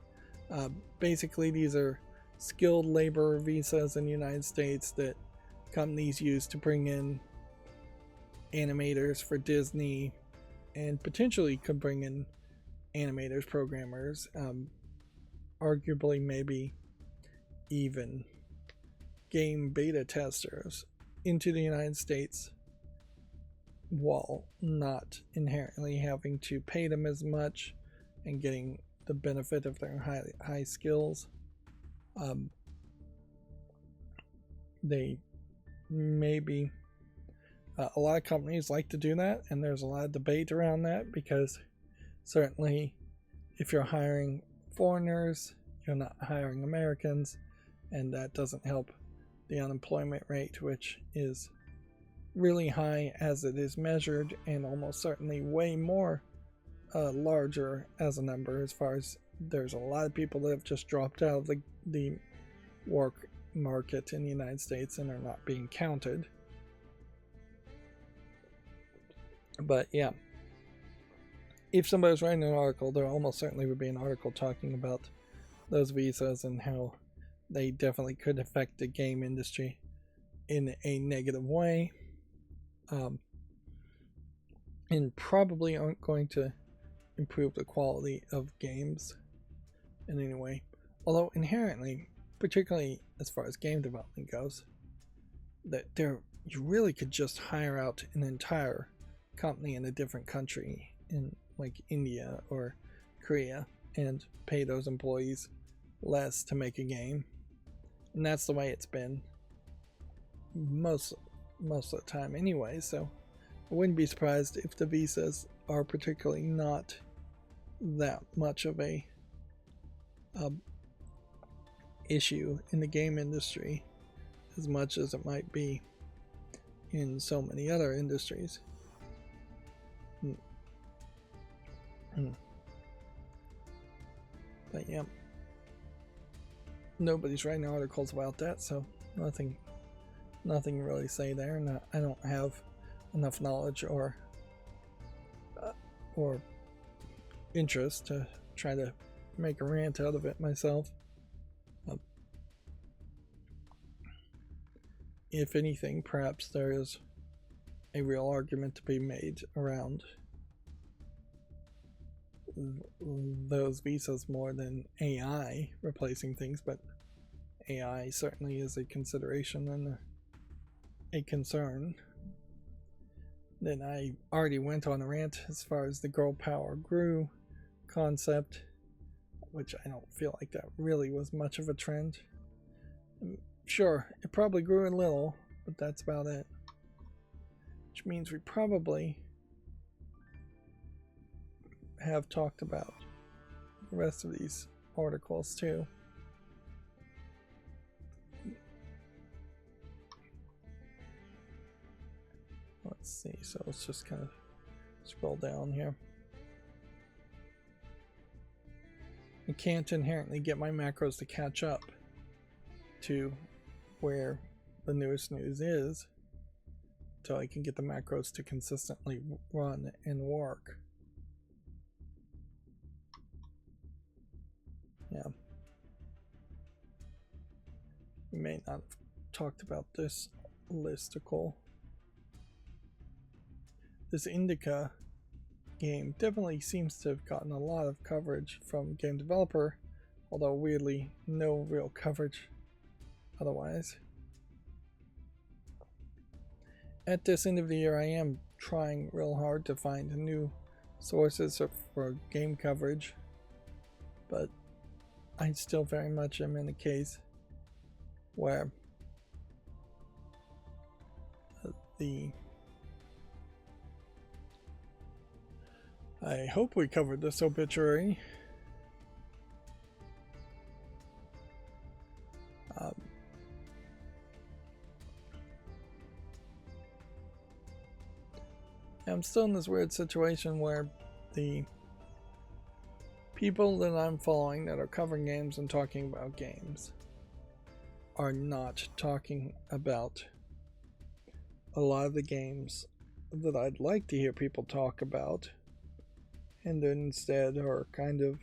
Basically, these are skilled labor visas in the United States that companies use to bring in animators for Disney, and potentially could bring in animators, programmers, arguably maybe even game beta testers into the United States, while not inherently having to pay them as much and getting the benefit of their high skills. They maybe a lot of companies like to do that, and there's a lot of debate around that, because certainly if you're hiring foreigners, you're not hiring Americans, and that doesn't help the unemployment rate, which is really high as it is measured, and almost certainly way more larger as a number, as far as there's a lot of people that have just dropped out of the work market in the United States and are not being counted. But yeah, if somebody was writing an article, there almost certainly would be an article talking about those visas and how they definitely could affect the game industry in a negative way, and probably aren't going to improve the quality of games in any way. Although inherently, particularly as far as game development goes, that you really could just hire out an entire company in a different country, in like India or Korea, and pay those employees less to make a game. And that's the way it's been most of the time anyway, so I wouldn't be surprised if the visas are particularly not that much of a issue in the game industry as much as it might be in so many other industries. But yeah, nobody's writing articles about that, so nothing really to say there. And I don't have enough knowledge or interest to try to make a rant out of it myself. If anything, perhaps there is a real argument to be made around those visas more than AI replacing things, but AI certainly is a consideration and a concern. Then I already went on a rant as far as the girl power grew concept, which I don't feel like that really was much of a trend. Sure, it probably grew a little, but that's about it. Which means we probably have talked about the rest of these articles too. Let's see, so let's just kind of scroll down here. I can't inherently get my macros to catch up to where the newest news is until I can get the macros to consistently run and work. Yeah. We may not have talked about this listicle. This Indica game definitely seems to have gotten a lot of coverage from Game Developer, although weirdly no real coverage otherwise. At this end of the year, I am trying real hard to find new sources for game coverage, but I still very much am in a case where I hope we covered this obituary. I'm still in this weird situation where the people that I'm following that are covering games and talking about games are not talking about a lot of the games that I'd like to hear people talk about, and then instead are kind of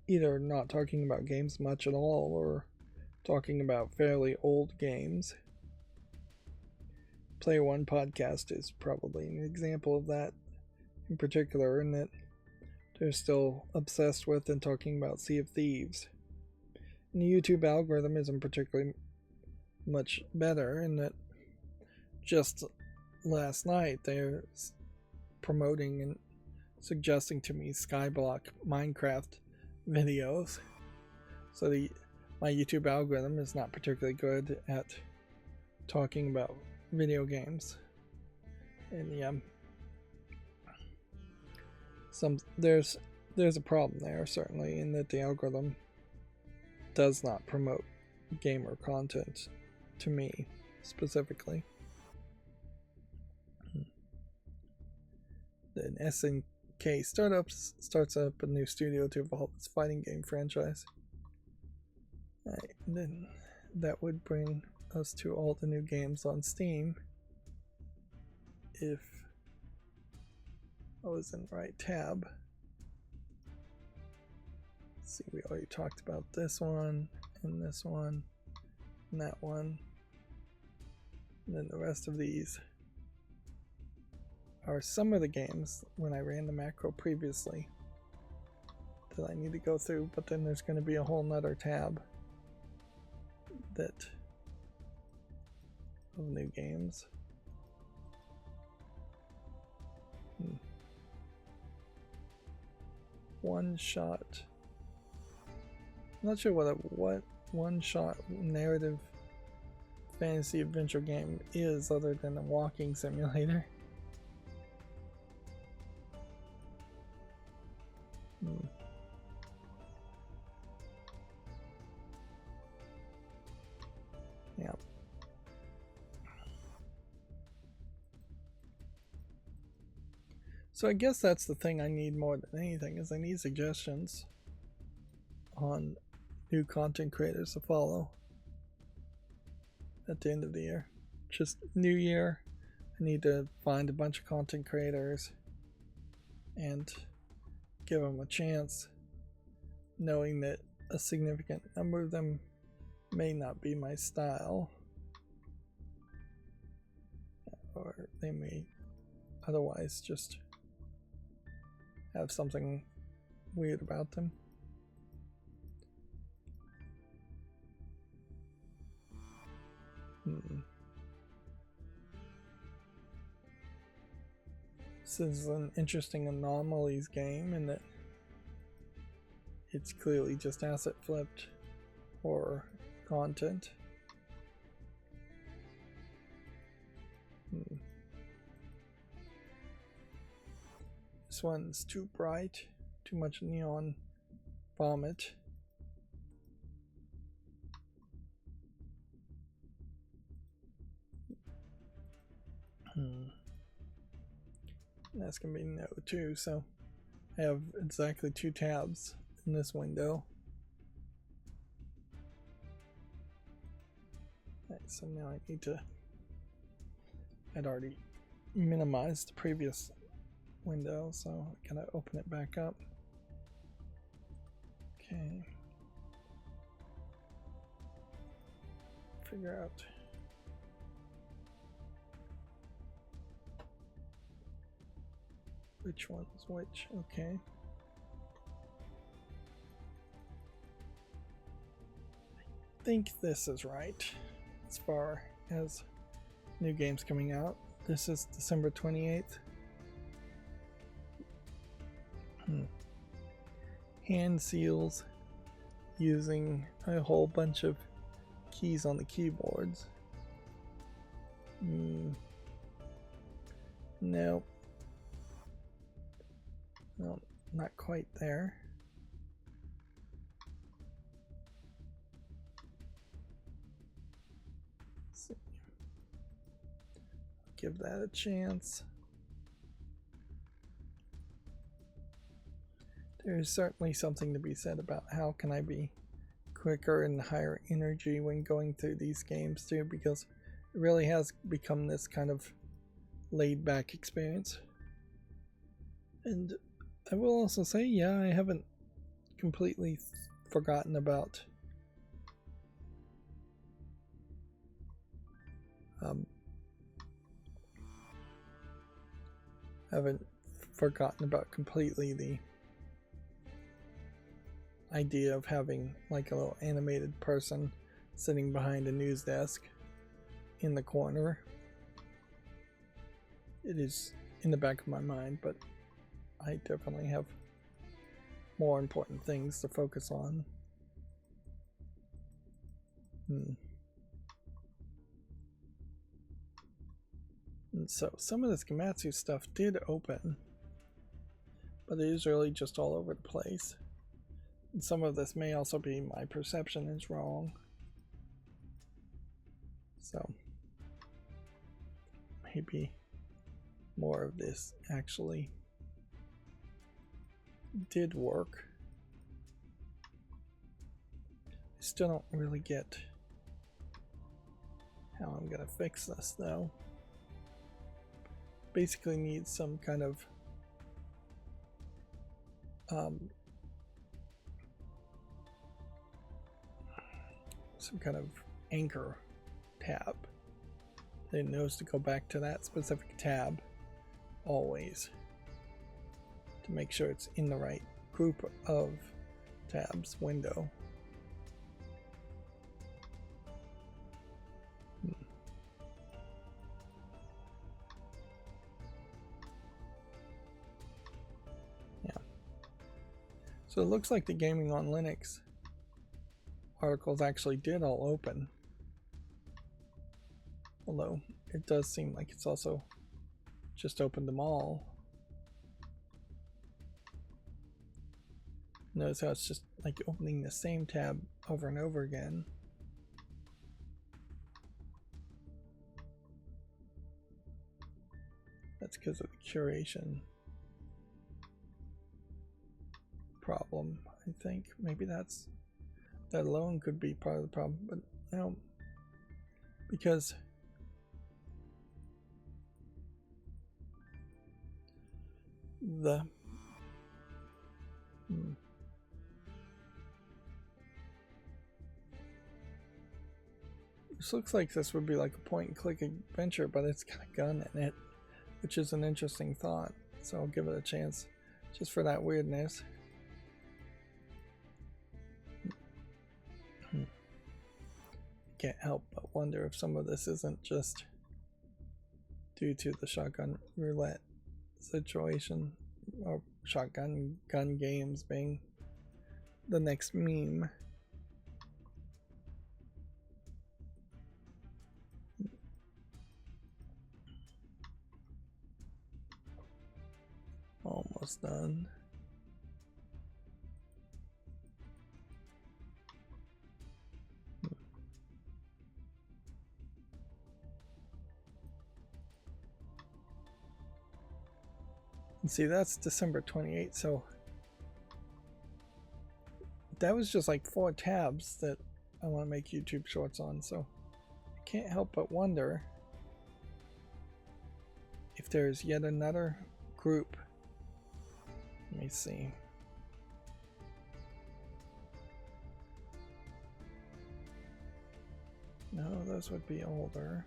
either not talking about games much at all, or talking about fairly old games. Player One podcast is probably an example of that in particular, in that they're still obsessed with and talking about Sea of Thieves. And the YouTube algorithm isn't particularly much better in that just last night they're promoting and suggesting to me Skyblock Minecraft videos. So my YouTube algorithm is not particularly good at talking about video games. And yeah, there's a problem there, certainly, in that the algorithm does not promote gamer content to me specifically. Then SNK Startups starts up a new studio to evolve its fighting game franchise. Right, and then that would bring us to all the new games on Steam if I was in the right tab. Let's see, we already talked about this one, and this one, and that one. And then the rest of these are some of the games when I ran the macro previously that I need to go through, but then there's going to be a whole nother tab of new games. One shot. I'm not sure what one shot narrative fantasy adventure game is other than a walking simulator. Yeah. So I guess that's the thing I need more than anything, is I need suggestions on new content creators to follow at the end of the year. Just new year, I need to find a bunch of content creators and give them a chance, knowing that a significant number of them may not be my style, or they may otherwise just have something weird about them. This is an interesting anomalies game in that it's clearly just asset flipped or content. This one's too bright, too much neon vomit. That's gonna be no too, so I have exactly 2 tabs in this window. Right, so now I need to, I'd already minimized the previous window, so I gotta open it back up. Okay. Figure out which one's which. Okay. I think this is right as far as new games coming out. This is December 28th. Hand seals using a whole bunch of keys on the keyboards. No, not quite there. Let's see. Give that a chance. There's certainly something to be said about how can I be quicker and higher energy when going through these games too, because it really has become this kind of laid back experience. And I will also say, yeah, I haven't completely forgotten about Haven't forgotten about completely the idea of having like a little animated person sitting behind a news desk in the corner. It is in the back of my mind, but I definitely have more important things to focus on. And so some of the Gematsu stuff did open, but it is really just all over the place. And some of this may also be my perception is wrong. So maybe more of this actually did work. I still don't really get how I'm gonna fix this though. Basically need some kind of anchor tab that knows to go back to that specific tab always to make sure it's in the right group of tabs window. Yeah. So it looks like the Gaming on Linux articles actually did all open. Although it does seem like it's also just opened them all. Notice how it's just like opening the same tab over and over again. That's because of the curation problem, I think. Maybe that alone could be part of the problem, but no, because this looks like this would be like a point and click adventure, but it's got a gun in it, which is an interesting thought, so I'll give it a chance just for that weirdness. Can't help but wonder if some of this isn't just due to the shotgun roulette situation, or shotgun gun games being the next meme. Almost done. And see, that's December 28th, so that was just like 4 tabs that I want to make YouTube shorts on, so I can't help but wonder if there's yet another group. Let me see. No, those would be older.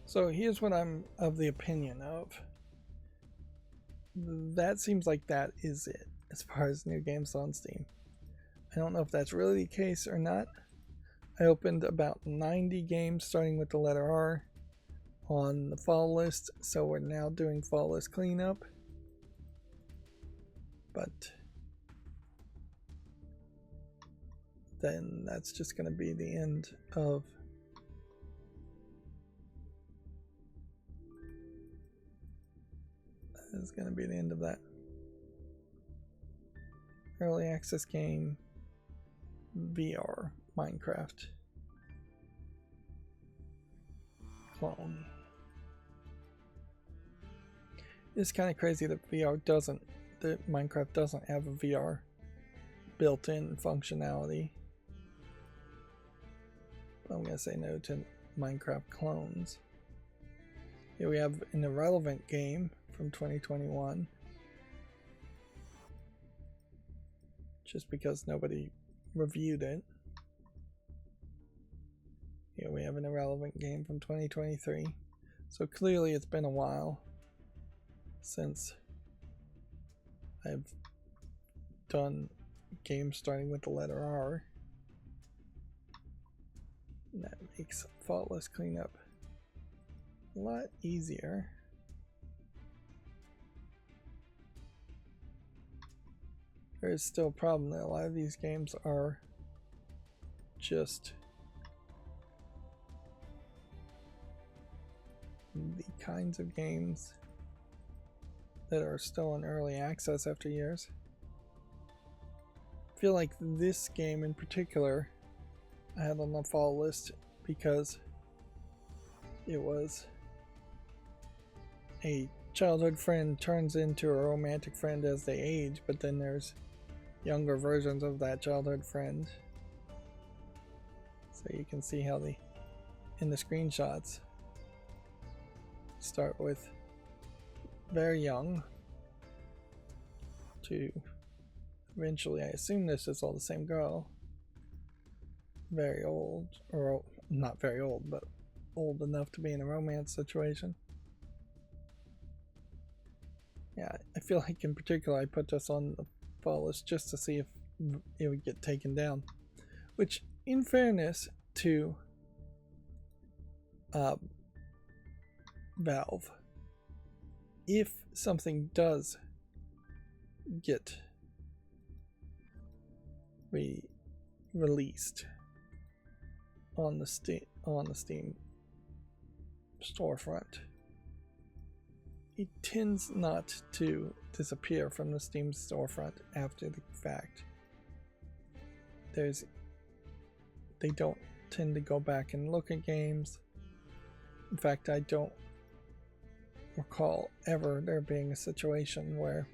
So here's what I'm of the opinion of. That seems like that is it as far as new games on Steam. I don't know if that's really the case or not. I opened about 90 games starting with the letter R on the fall list, so we're now doing fall list cleanup. But then that's just going to be the end of that early access game VR Minecraft clone. It's kind of crazy that Minecraft doesn't have a VR built-in functionality. I'm gonna say no to Minecraft clones. Here we have an irrelevant game from 2021 just because nobody reviewed it. Here we have an irrelevant game from 2023. So clearly it's been a while since I've done games starting with the letter R. And that makes faultless cleanup a lot easier. There is still a problem that a lot of these games are just the kinds of games that are still in early access after years. I feel like this game in particular I had on the fall list because it was a childhood friend turns into a romantic friend as they age, but then there's younger versions of that childhood friend. So you can see how in the screenshots start with very young to eventually, I assume this is all the same girl, very old, or not very old, but old enough to be in a romance situation. Yeah, I feel like in particular I put this on the fall list just to see if it would get taken down. Which, in fairness to Valve, if something does get released on the Steam storefront, it tends not to disappear from the Steam storefront after the fact. They don't tend to go back and look at games. In fact, I don't recall ever there being a situation where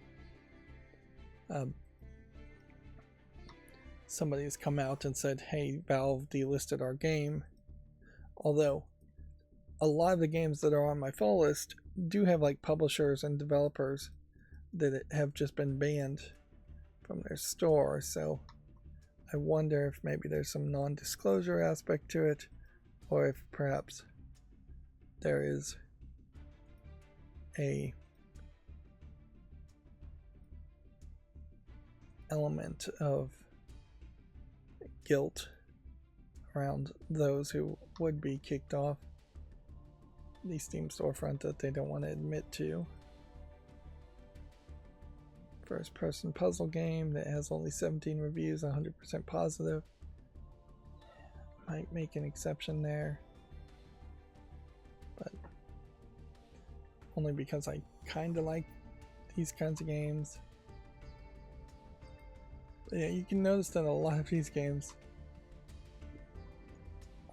somebody's come out and said, hey, Valve delisted our game. Although a lot of the games that are on my fall list do have like publishers and developers that have just been banned from their store, so I wonder if maybe there's some non-disclosure aspect to it, or if perhaps there is a element of guilt around those who would be kicked off the Steam storefront that they don't want to admit to. First person puzzle game that has only 17 reviews, 100% positive. Might make an exception there, but only because I kind of like these kinds of games. But yeah, you can notice that a lot of these games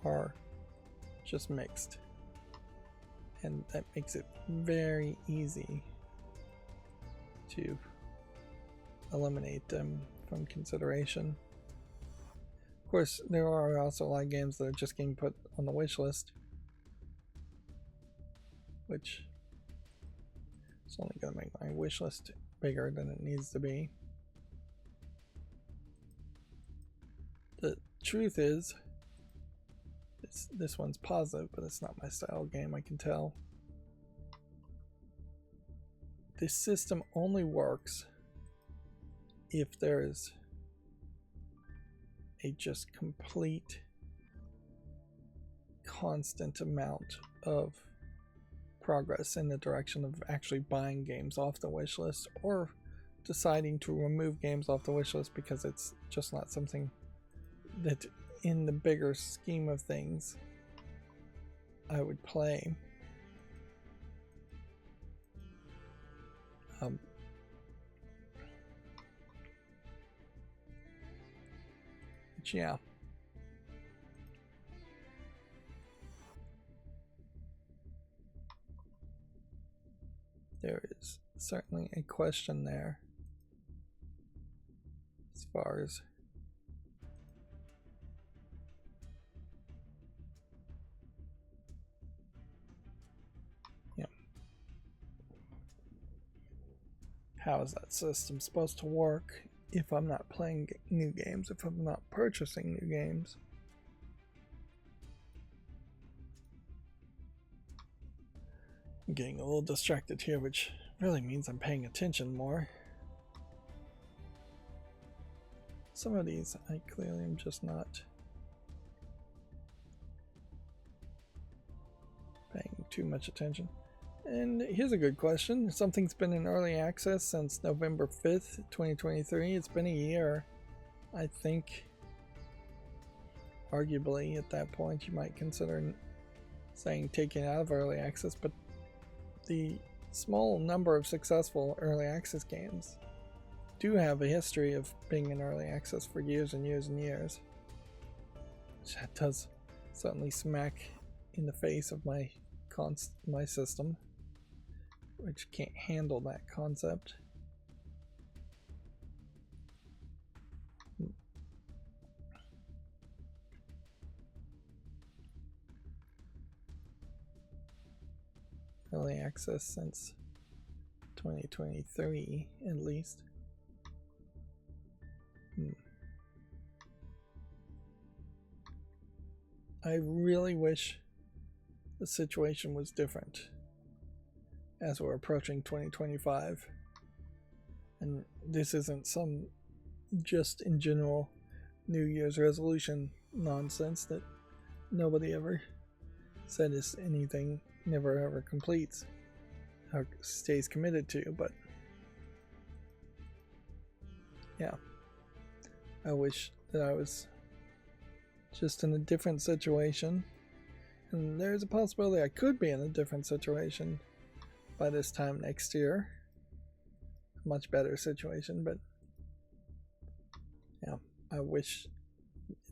are just mixed, and that makes it very easy to eliminate them from consideration. Of course, there are also a lot of games that are just getting put on the wish list, which is only going to make my wish list bigger than it needs to be. The truth is, this one's positive, but it's not my style game, I can tell. This system only works if there is a just complete constant amount of progress in the direction of actually buying games off the wish list, or deciding to remove games off the wish list because it's just not something that in the bigger scheme of things I would play. But yeah, there is certainly a question there as far as how is that system supposed to work if I'm not playing new games, if I'm not purchasing new games. I'm getting a little distracted here, which really means I'm paying attention more. Some of these I clearly am just not paying too much attention. And here's a good question. Something's been in early access since November 5th, 2023. It's been a year. I think arguably at that point you might consider saying taking it out of early access, but the small number of successful early access games do have a history of being in early access for years and years and years. That does certainly smack in the face of my system, which can't handle that concept. Early access since 2023 at least. I really wish the situation was different as we're approaching 2025. And this isn't some just in general New Year's resolution nonsense that nobody ever said is anything never ever completes or stays committed to, but yeah, I wish that I was just in a different situation, and there's a possibility I could be in a different situation by this time next year, a much better situation, but yeah, I wish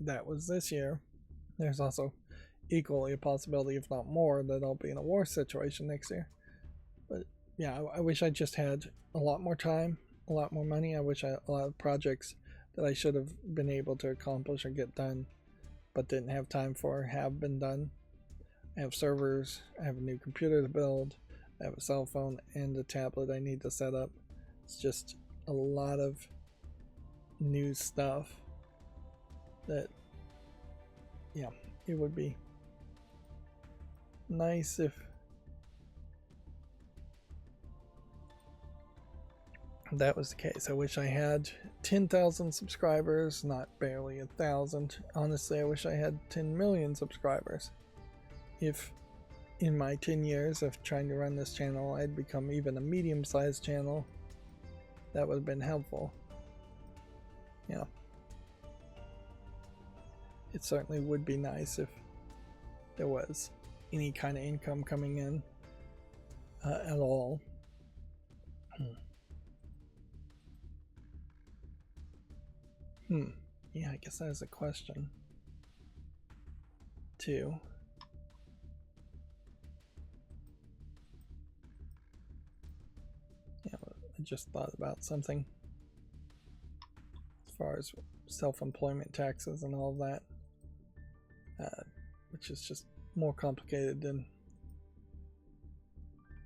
that was this year. There's also equally a possibility, if not more, that I'll be in a worse situation next year. But yeah, I wish I just had a lot more time, a lot more money. I wish a lot of projects that I should have been able to accomplish or get done but didn't have time for have been done. I have servers, I have a new computer to build, I have a cell phone and a tablet I need to set up. It's just a lot of new stuff that, yeah, it would be nice if that was the case. I wish I had 10,000 subscribers, not barely 1,000. Honestly, I wish I had 10 million subscribers. If in my 10 years of trying to run this channel I'd become even a medium-sized channel, that would have been helpful. Yeah. It certainly would be nice if there was any kind of income coming in at all. Yeah, I guess that is a question too. Yeah, I just thought about something as far as self-employment taxes and all of that, which is just more complicated than.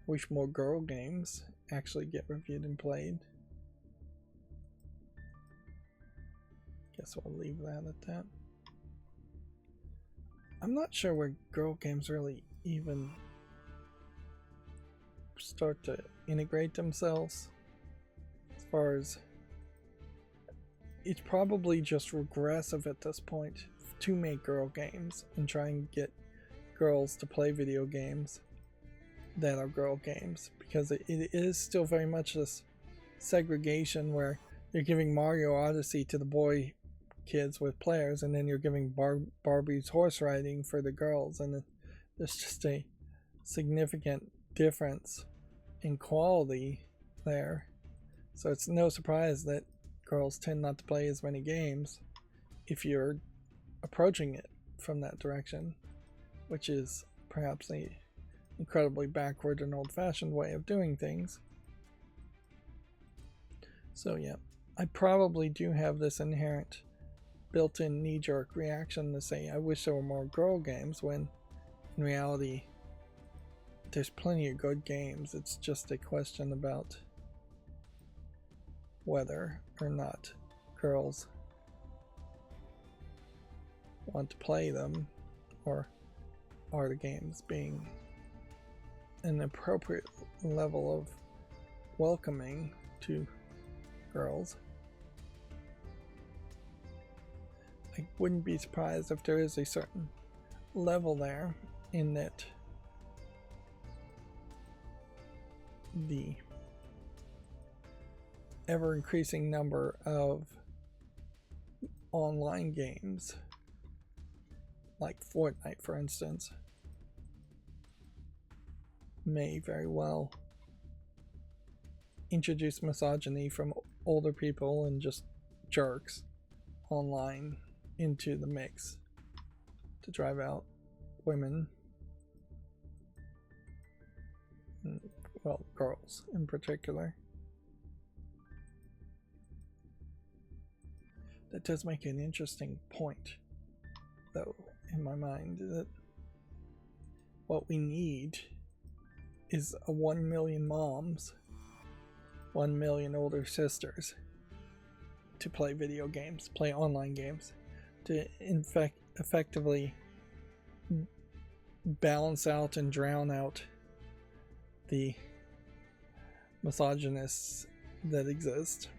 Wish more girl games actually get reviewed and played. Guess we'll leave that at that. I'm not sure where girl games really even start to integrate themselves. As far as it's probably just regressive at this point to make girl games and try and get girls to play video games that are girl games, because it is still very much this segregation where you're giving Mario Odyssey to the boy kids with players, and then you're giving Barbie's horse riding for the girls, and there's just a significant difference in quality there. So it's no surprise that girls tend not to play as many games if you're approaching it from that direction, which is perhaps a incredibly backward and old-fashioned way of doing things. So yeah, I probably do have this inherent built-in knee-jerk reaction to say I wish there were more girl games, when in reality there's plenty of good games. It's just a question about whether or not girls want to play them, or are the games being an appropriate level of welcoming to girls. I wouldn't be surprised if there is a certain level there, in that the ever increasing number of online games, like Fortnite for instance, may very well introduce misogyny from older people and just jerks online into the mix to drive out women, well, girls in particular. That does make an interesting point, though, in my mind, that what we need is a 1 million moms, 1 million older sisters to play video games, play online games, to effectively balance out and drown out the misogynists that exist,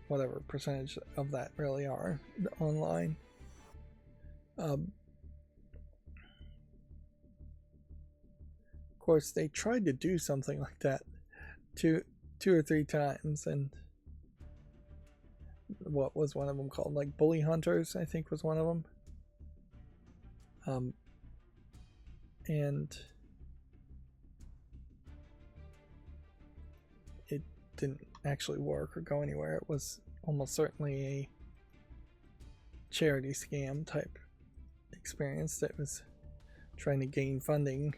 whatever percentage of that really are online. Of course, they tried to do something like that two or three times, and what was one of them called? Like Bully Hunters, I think was one of them. And it didn't actually work or go anywhere. It was almost certainly a charity scam type experience that was trying to gain funding.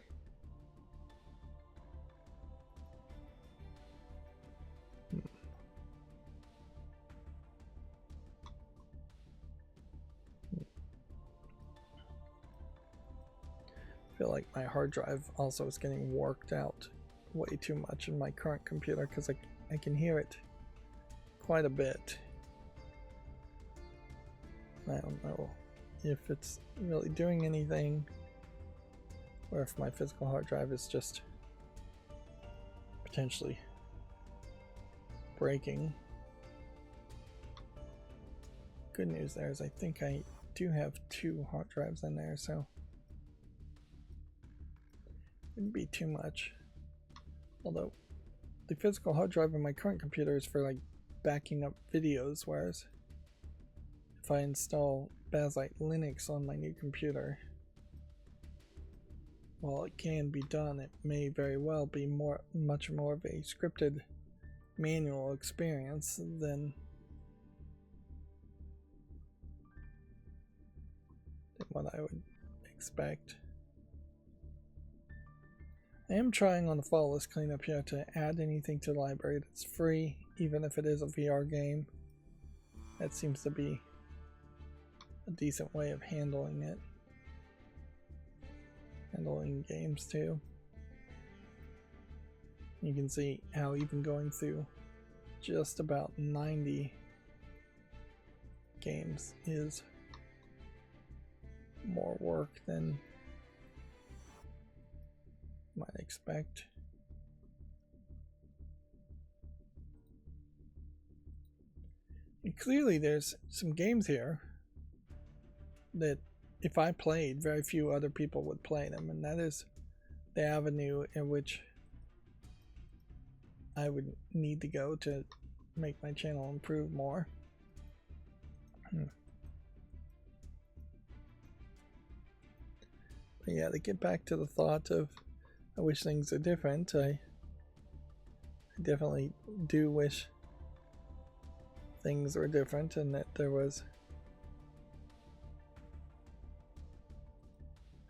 I feel like my hard drive also is getting worked out way too much in my current computer, because I can hear it quite a bit. I don't know if it's really doing anything, or if my physical hard drive is just potentially breaking. Good news there is I think I do have 2 hard drives in there, so it wouldn't be too much. Although the physical hard drive in my current computer is for like backing up videos, whereas if I install Bazzite Linux on my new computer, while it can be done, it may very well be much more of a scripted manual experience than what I would expect. I am trying on the fall list cleanup here to add anything to the library that's free, even if it is a VR game. That seems to be a decent way of handling it. Handling games too. You can see how even going through just about 90 games is more work than might expect. And clearly there's some games here that if I played, very few other people would play them, and that is the avenue in which I would need to go to make my channel improve more. But yeah, to get back to the thought of I wish things are different, I definitely do wish things were different, and that there was,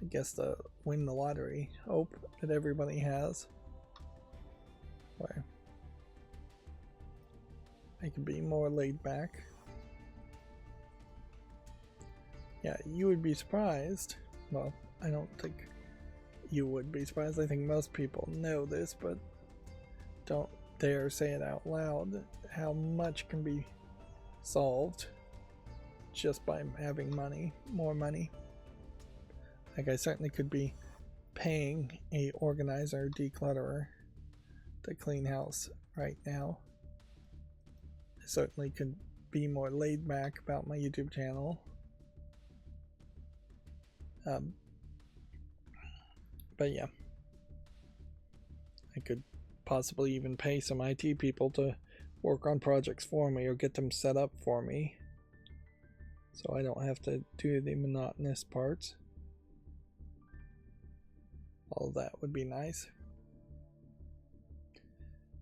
I guess, the win the lottery hope that everybody has, where I can be more laid back. Yeah, you would be surprised. Well, I don't think you would be surprised. I think most people know this, but don't dare say it out loud. How much can be solved just by having money, more money. Like, I certainly could be paying a organizer, declutterer to clean house right now. I certainly could be more laid back about my YouTube channel. But yeah, I could possibly even pay some IT people to work on projects for me or get them set up for me, so I don't have to do the monotonous parts. All of that would be nice.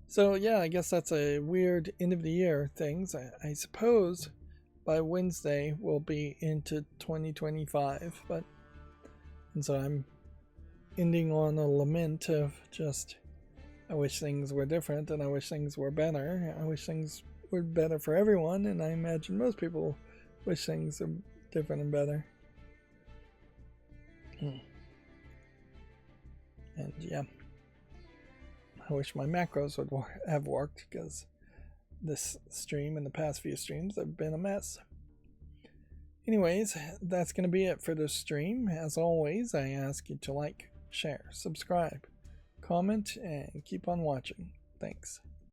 So yeah, I guess that's a weird end of the year things. I suppose by Wednesday we'll be into 2025, and so I'm ending on a lament of just, I wish things were different and I wish things were better. I wish things were better for everyone, and I imagine most people wish things are different and better. And yeah, I wish my macros would have worked, because this stream and the past few streams have been a mess. Anyways, that's going to be it for this stream. As always, I ask you to like, share, subscribe, comment, and keep on watching. Thanks.